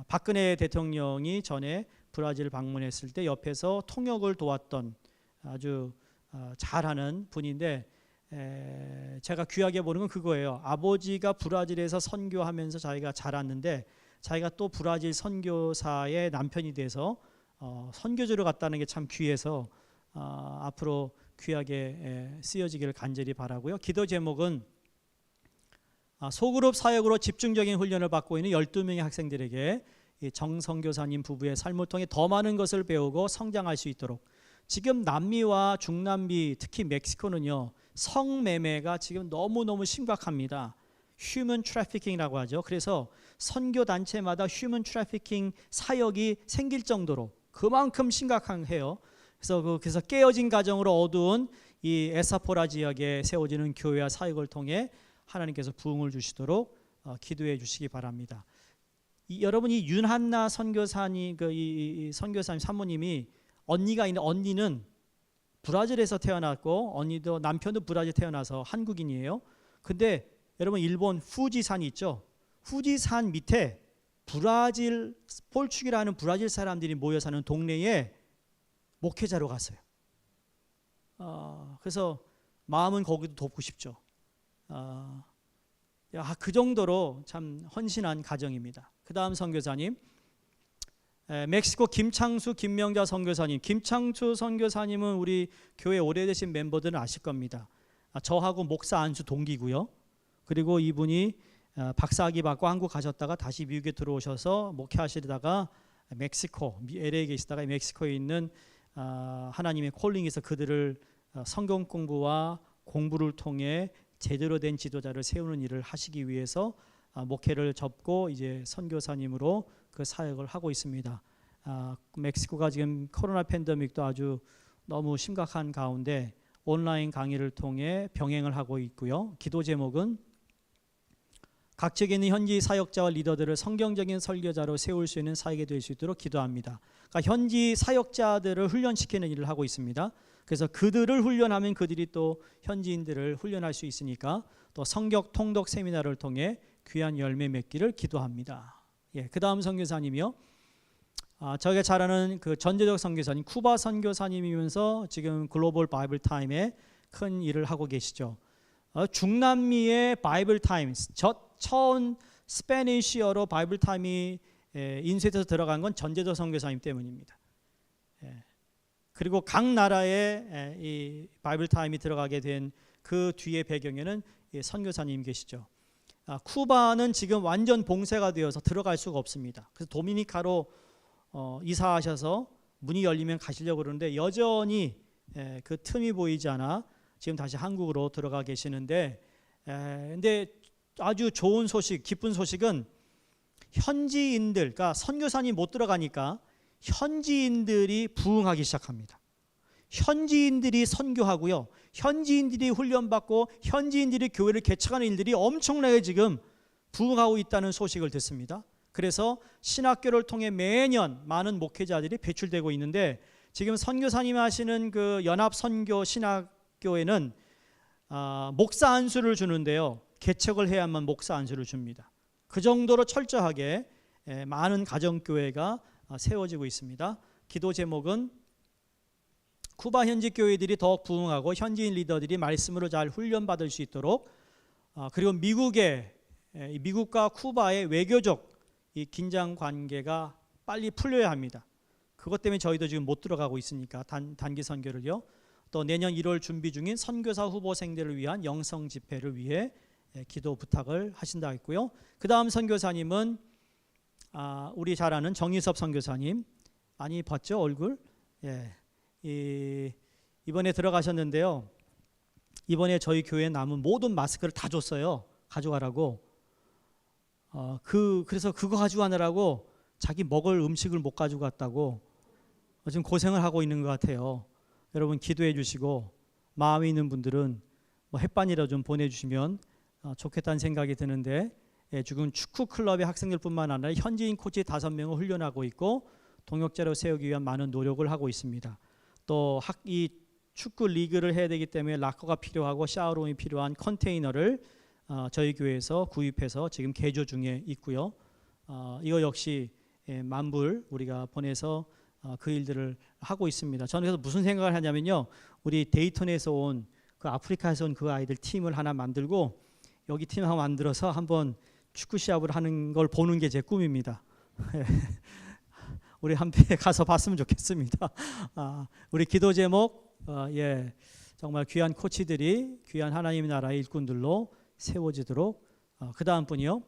박근혜 대통령이 전에 브라질 방문했을 때 옆에서 통역을 도왔던 아주 잘하는 분인데, 제가 귀하게 보는 건 그거예요. 아버지가 브라질에서 선교하면서 자기가 자랐는데 자기가 또 브라질 선교사의 남편이 돼서 선교지로 갔다는 게 참 귀해서 앞으로 귀하게 쓰여지기를 간절히 바라고요. 기도 제목은 소그룹 사역으로 집중적인 훈련을 받고 있는 12명의 학생들에게 정선교사님 부부의 삶을 통해 더 많은 것을 배우고 성장할 수 있도록, 지금 남미와 중남미, 특히 멕시코는요, 성매매가 지금 너무너무 심각합니다. 휴먼 트래피킹이라고 하죠. 그래서 선교 단체마다 휴먼 트래피킹 사역이 생길 정도로 그만큼 심각해요. 그래서 깨어진 가정으로 어두운 이 에사포라 지역에 세워지는 교회와 사역을 통해 하나님께서 부흥을 주시도록 기도해 주시기 바랍니다. 여러분이 윤한나 선교사님, 이 선교사님 사모님이 언니가 있는, 언니는 브라질에서 태어났고 언니도 남편도 브라질 태어나서 한국인이에요. 근데 여러분 일본 후지산이 있죠. 후지산 밑에 브라질 폴축이라는 브라질 사람들이 모여 사는 동네에 목회자로 갔어요. 그래서 마음은 거기도 돕고 싶죠. 그 정도로 참 헌신한 가정입니다. 그 다음 선교사님, 멕시코 김창수 김명자 선교사님. 김창수 선교사님은 우리 교회 오래되신 멤버들은 아실 겁니다. 저하고 목사 안수 동기고요. 그리고 이분이 박사학위 받고 한국 가셨다가 다시 미국에 들어오셔서 목회하시다가 멕시코, LA에 계시다가 멕시코에 있는 하나님의 콜링에서 그들을 성경 공부와 공부를 통해 제대로 된 지도자를 세우는 일을 하시기 위해서 목회를 접고 이제 선교사님으로 그 사역을 하고 있습니다. 멕시코가 지금 코로나 팬데믹도 아주 너무 심각한 가운데 온라인 강의를 통해 병행을 하고 있고요. 기도 제목은 각 지역에 있는 현지 사역자와 리더들을 성경적인 설교자로 세울 수 있는 사역이 될 수 있도록 기도합니다. 그러니까 현지 사역자들을 훈련시키는 일을 하고 있습니다. 그래서 그들을 훈련하면 그들이 또 현지인들을 훈련할 수 있으니까 또 성경 통독 세미나를 통해 귀한 열매 맺기를 기도합니다. 그 다음 선교사님이요. 저희가 잘 아는 그 전재적 선교사님, 쿠바 선교사님이면서 지금 글로벌 바이블 타임에 큰 일을 하고 계시죠. 중남미의 바이블 타임스, 처음 스페니쉬어로 바이블 타임이 인쇄돼서 들어간 건 전재도 선교사님 때문입니다. 그리고 각 나라에 이 바이블 타임이 들어가게 된 그 뒤에 배경에는 선교사님 계시죠. 쿠바는 지금 완전 봉쇄가 되어서 들어갈 수가 없습니다. 그래서 도미니카로 이사하셔서 문이 열리면 가시려고 그러는데 여전히 그 틈이 보이지 않아 지금 다시 한국으로 들어가 계시는데, 근데 아주 좋은 소식, 기쁜 소식은 현지인들, 그러니까 선교사님 못 들어가니까 현지인들이 부흥하기 시작합니다. 현지인들이 선교하고요, 현지인들이 훈련받고 현지인들이 교회를 개척하는 일들이 엄청나게 지금 부흥하고 있다는 소식을 듣습니다. 그래서 신학교를 통해 매년 많은 목회자들이 배출되고 있는데, 지금 선교사님 하시는 그 연합선교 신학교에는 목사 안수를 주는데요, 개척을 해야만 목사 안수를 줍니다. 그 정도로 철저하게 많은 가정교회가 세워지고 있습니다. 기도 제목은 쿠바 현지 교회들이 더 부흥하고 현지인 리더들이 말씀으로 잘 훈련받을 수 있도록, 그리고 미국과 쿠바의 외교적 이 긴장 관계가 빨리 풀려야 합니다. 그것 때문에 저희도 지금 못 들어가고 있으니까 단기 선교를요. 또 내년 1월 준비 중인 선교사 후보생들을 위한 영성 집회를 위해 기도 부탁을 하신다 했고요. 그 다음 선교사님은 우리 잘 아는 정희섭 선교사님, 많이 봤죠 얼굴? 이번에 들어가셨는데요. 이번에 저희 교회에 남은 모든 마스크를 다 줬어요. 가져가라고. 그래서 그거 가져가느라고 자기 먹을 음식을 못 가지고 갔다고 지금 고생을 하고 있는 것 같아요. 여러분 기도해 주시고, 마음에 있는 분들은 뭐 햇반이라도 좀 보내주시면 좋겠다는 생각이 드는데, 지금 축구 클럽의 학생들뿐만 아니라 현지인 코치 5명을 훈련하고 있고 동역자로 세우기 위한 많은 노력을 하고 있습니다. 또 이 축구 리그를 해야 되기 때문에 락커가 필요하고 샤워룸이 필요한 컨테이너를 저희 교회에서 구입해서 지금 개조 중에 있고요. 이거 역시 만불 우리가 보내서 그 일들을 하고 있습니다. 저는 그래서 무슨 생각을 하냐면요, 우리 데이턴에서 온 그 아프리카에서 온 그 아이들 팀을 하나 만들고 여기 팀 하나 만들어서 한번 축구 시합을 하는 걸 보는 게 제 꿈입니다. 우리 한패 가서 봤으면 좋겠습니다. 우리 기도 제목, 정말 귀한 코치들이 귀한 하나님의 나라의 일꾼들로 세워지도록. 그 다음 분이요.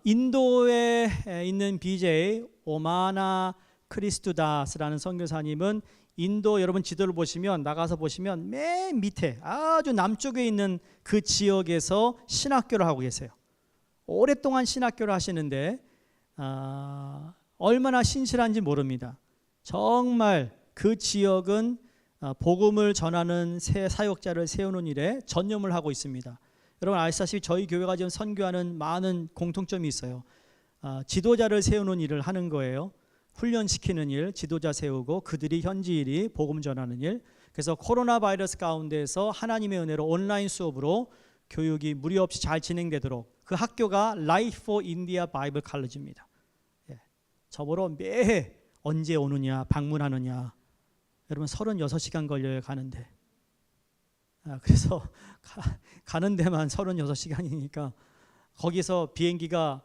인도에 있는 BJ 오마나 크리스투다스라는 선교사님은 인도, 여러분 지도를 보시면, 나가서 보시면 맨 밑에 아주 남쪽에 있는 그 지역에서 신학교를 하고 계세요. 오랫동안 신학교를 하시는데 얼마나 신실한지 모릅니다. 정말 그 지역은 복음을 전하는 새 사역자를 세우는 일에 전념을 하고 있습니다. 여러분 아시다시피 저희 교회가 지금 선교하는 많은 공통점이 있어요. 지도자를 세우는 일을 하는 거예요. 훈련시키는 일, 지도자 세우고 그들이 현지인이 복음 전하는 일. 그래서 코로나 바이러스 가운데서 하나님의 은혜로 온라인 수업으로 교육이 무리 없이 잘 진행되도록, 그 학교가 Life for India Bible College입니다. 저보러 매해 언제 오느냐, 방문하느냐. 여러분 36시간 걸려요 가는데. 그래서 가는 데만 36시간이니까 거기서 비행기가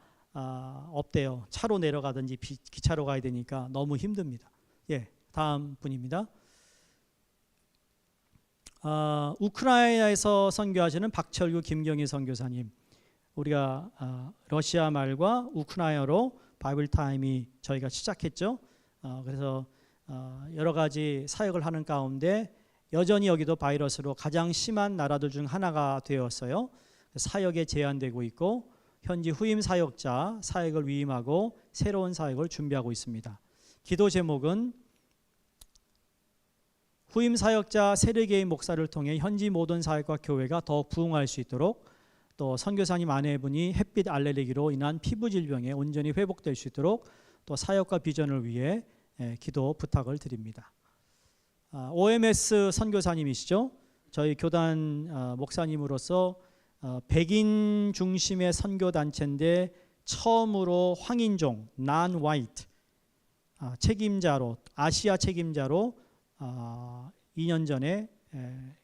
없대요. 차로 내려가든지 기차로 가야 되니까 너무 힘듭니다. 다음 분입니다. 우크라이나에서 선교하시는 박철규 김경희 선교사님. 우리가 러시아 말과 우크라이나로 바이블 타임이 저희가 시작했죠. 그래서 여러 가지 사역을 하는 가운데 여전히 여기도 바이러스로 가장 심한 나라들 중 하나가 되었어요. 사역에 제한되고 있고 현지 후임 사역자 사역을 위임하고 새로운 사역을 준비하고 있습니다. 기도 제목은 후임 사역자 3개의 목사를 통해 현지 모든 사역과 교회가 더 부흥할 수 있도록, 또 선교사님 아내분이 햇빛 알레르기로 인한 피부 질병에 온전히 회복될 수 있도록 또 사역과 비전을 위해 기도 부탁을 드립니다. OMS 선교사님이시죠. 저희 교단 목사님으로서 백인 중심의 선교 단체인데 처음으로 황인종 non-white 책임자로, 아시아 책임자로 2년 전에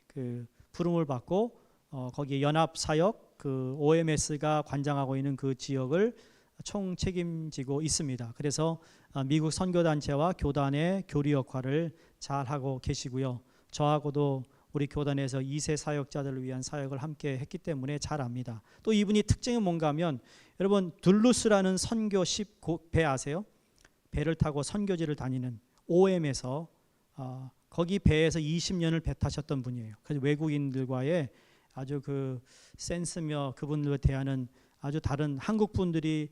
그 부름을 받고 거기에 연합 사역 그 OMS가 관장하고 있는 그 지역을 총 책임지고 있습니다. 그래서 미국 선교단체와 교단의 교류 역할을 잘 하고 계시고요. 저하고도 우리 교단에서 2세 사역자들을 위한 사역을 함께 했기 때문에 잘 압니다. 또 이분이 특징이 뭔가 하면 여러분 둘루스라는 선교십 배 아세요? 배를 타고 선교지를 다니는 OM에서 거기 배에서 20년을 배 타셨던 분이에요. 그래서 외국인들과의 아주 그 센스며 그분들을 대하는 아주 다른 한국 분들이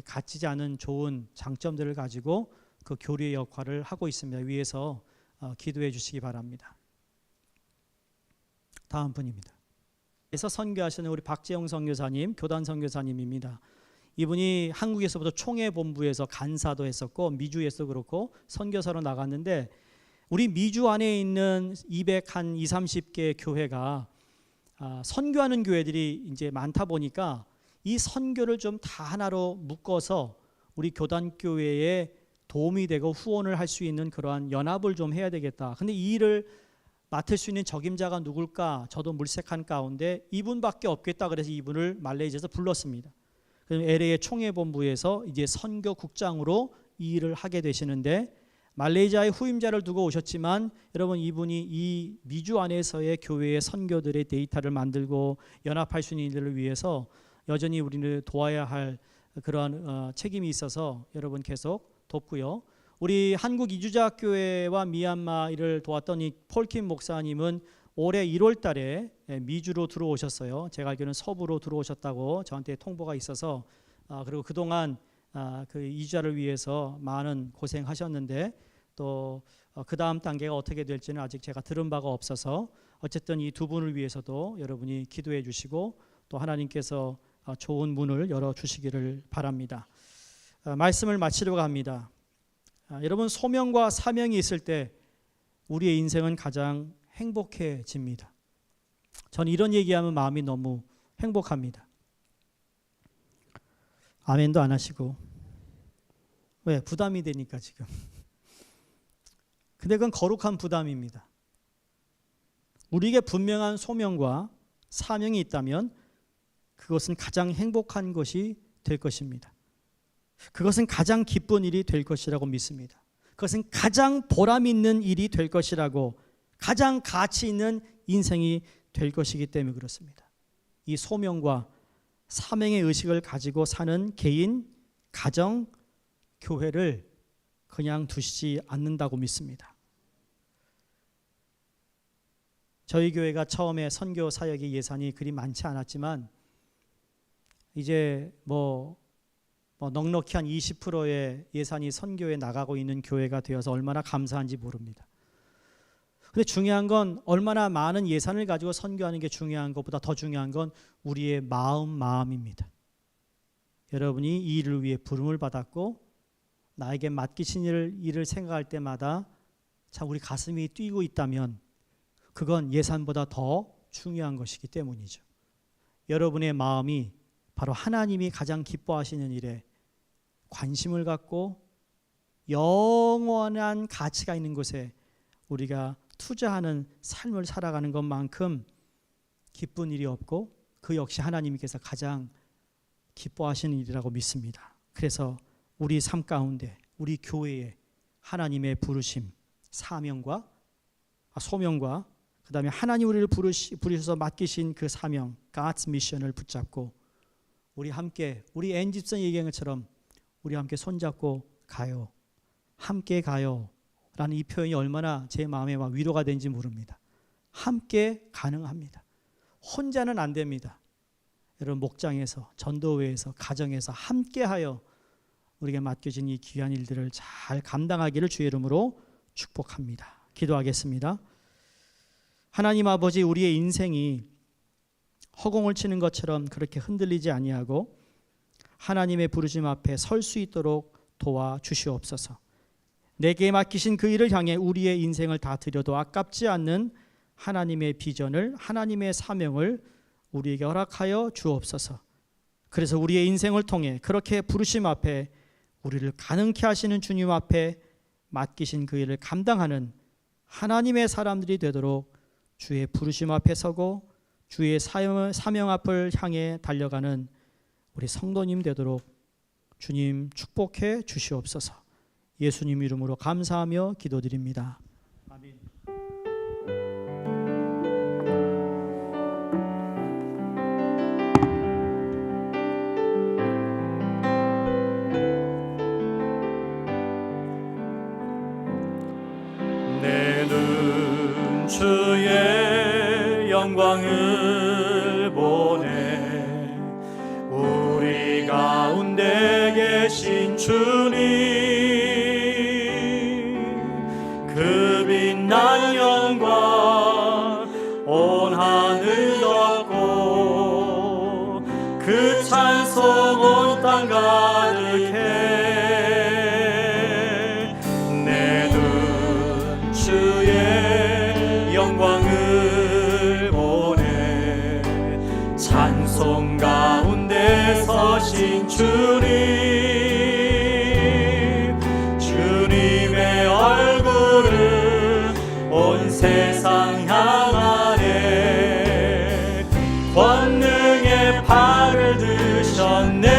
갖지 않은 좋은 장점들을 가지고 그 교류의 역할을 하고 있습니다. 위에서 기도해 주시기 바랍니다. 다음 분입니다. 그래서 선교하시는 우리 박재용 선교사님, 교단 선교사님입니다. 이분이 한국에서부터 총회본부에서 간사도 했었고 미주에서 그렇고 선교사로 나갔는데 우리 미주 안에 있는 230개 교회가 선교하는 교회들이 이제 많다 보니까 이 선교를 좀 다 하나로 묶어서 우리 교단교회에 도움이 되고 후원을 할 수 있는 그러한 연합을 좀 해야 되겠다. 근데 이 일을 맡을 수 있는 적임자가 누굴까? 저도 물색한 가운데 이분밖에 없겠다. 그래서 이분을 말레이시아에서 불렀습니다. 그럼 LA 총회본부에서 이제 선교국장으로 이 일을 하게 되시는데 말레이시아의 후임자를 두고 오셨지만 여러분 이분이 이 미주 안에서의 교회의 선교들의 데이터를 만들고 연합할 수 있는 일들을 위해서 여전히 우리는 도와야 할 그러한 책임이 있어서 여러분 계속 돕고요. 우리 한국 이주자교회와 미얀마 일을 도왔던 이 폴킴 목사님은 올해 1월 달에 미주로 들어오셨어요. 제가 알기로는 서부로 들어오셨다고 저한테 통보가 있어서 그리고 그동안 그 이주자를 위해서 많은 고생하셨는데 또 그 다음 단계가 어떻게 될지는 아직 제가 들은 바가 없어서 어쨌든 이 두 분을 위해서도 여러분이 기도해 주시고 또 하나님께서 좋은 문을 열어주시기를 바랍니다. 말씀을 마치려고 합니다. 여러분 소명과 사명이 있을 때 우리의 인생은 가장 행복해집니다. 저는 이런 얘기하면 마음이 너무 행복합니다. 아멘도 안 하시고 왜? 부담이 되니까 지금. 근데 그건 거룩한 부담입니다. 우리에게 분명한 소명과 사명이 있다면 그것은 가장 행복한 것이 될 것입니다. 그것은 가장 기쁜 일이 될 것이라고 믿습니다. 그것은 가장 보람 있는 일이 될 것이라고 가장 가치 있는 인생이 될 것이기 때문에 그렇습니다. 이 소명과 사명의 의식을 가지고 사는 개인, 가정, 교회를 그냥 두시지 않는다고 믿습니다. 저희 교회가 처음에 선교 사역의 예산이 그리 많지 않았지만 이제 넉넉히 한 20%의 예산이 선교에 나가고 있는 교회가 되어서 얼마나 감사한지 모릅니다. 근데 중요한 건 얼마나 많은 예산을 가지고 선교하는 게 중요한 것보다 더 중요한 건 우리의 마음입니다. 여러분이 이 일을 위해 부름을 받았고 나에게 맡기신 일을 생각할 때마다 참 우리 가슴이 뛰고 있다면 그건 예산보다 더 중요한 것이기 때문이죠. 여러분의 마음이 바로 하나님이 가장 기뻐하시는 일에 관심을 갖고 영원한 가치가 있는 곳에 우리가 투자하는 삶을 살아가는 것만큼 기쁜 일이 없고 그 역시 하나님께서 가장 기뻐하시는 일이라고 믿습니다. 그래서 우리 삶 가운데 우리 교회에 하나님의 부르심, 사명과 소명과 그 다음에 하나님 우리를 부르셔서 맡기신 그 사명, God's mission을 붙잡고 우리 함께 우리 엔집선 얘기한 것처럼 우리 함께 손잡고 가요. 함께 가요. 라는 이 표현이 얼마나 제 마음에 막 위로가 되는지 모릅니다. 함께 가능합니다. 혼자는 안 됩니다. 여러분 목장에서, 전도회에서, 가정에서 함께하여 우리에게 맡겨진 이 귀한 일들을 잘 감당하기를 주의 이름으로 축복합니다. 기도하겠습니다. 하나님 아버지, 우리의 인생이 허공을 치는 것처럼 그렇게 흔들리지 아니하고 하나님의 부르심 앞에 설 수 있도록 도와주시옵소서. 내게 맡기신 그 일을 향해 우리의 인생을 다 드려도 아깝지 않는 하나님의 비전을, 하나님의 사명을 우리에게 허락하여 주옵소서. 그래서 우리의 인생을 통해 그렇게 부르심 앞에 우리를 가능케 하시는 주님 앞에 맡기신 그 일을 감당하는 하나님의 사람들이 되도록 주의 부르심 앞에 서고 주의 사명 앞을 향해 달려가는 우리 성도님 되도록 주님 축복해 주시옵소서. 예수님 이름으로 감사하며 기도드립니다. 아멘.
내 눈 주의 영광을 보네. 우리 가운데 계신 주님, 그 빛난 영광 온 하늘 덮고 그 찬송 온 땅 가득해. 주의 영광을 보내. 찬송 가운데 서신 주님, 주님의 얼굴을 온 세상 향하네. 권능의 팔을 드셨네.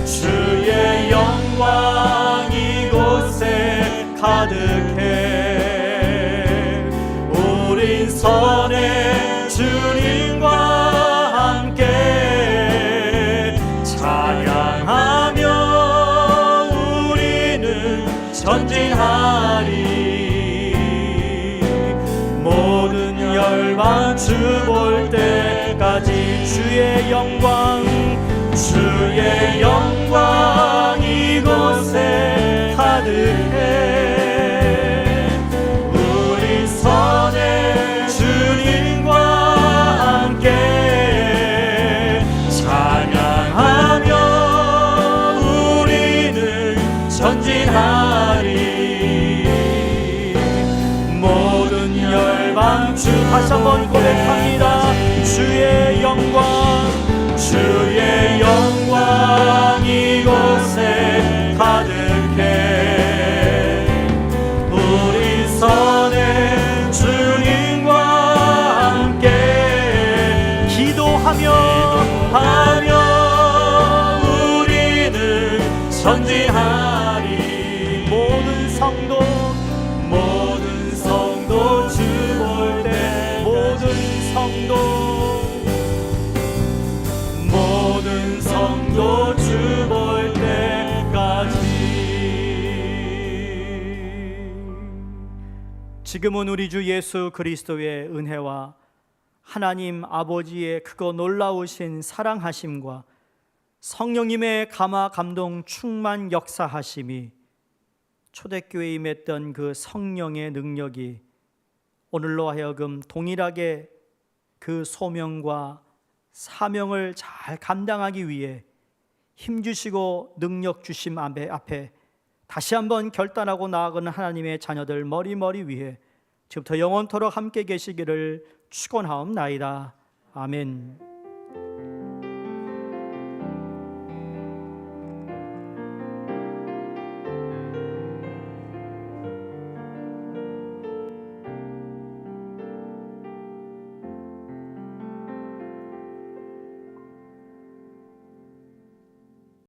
주의 영광 이곳에 가득해. 우린 선의 주님과 함께 찬양하며 우리는 전진하리. 모든 열방 주 볼 때까지 주의 영광, 주의 영광 이곳에 가득해. 다시 한번 고백합니다. 주의 영광, 주의 영광 이곳에 가득해. 우리 선의 주님과 함께 기도하며 우리는 전진하리. 모든 성도 주 볼 때, 모든 성도 주 볼 때까지.
지금은 우리 주 예수 그리스도의 은혜와 하나님 아버지의 크고 놀라우신 사랑하심과 성령님의 감화 감동 충만 역사하심이 초대교회에 임했던 그 성령의 능력이 오늘로 하여금 동일하게 그 소명과 사명을 잘 감당하기 위해 힘주시고 능력 주심 앞에 다시 한번 결단하고 나아가는 하나님의 자녀들 머리머리 위에 지금부터 영원토록 함께 계시기를 축원하옵나이다. 아멘.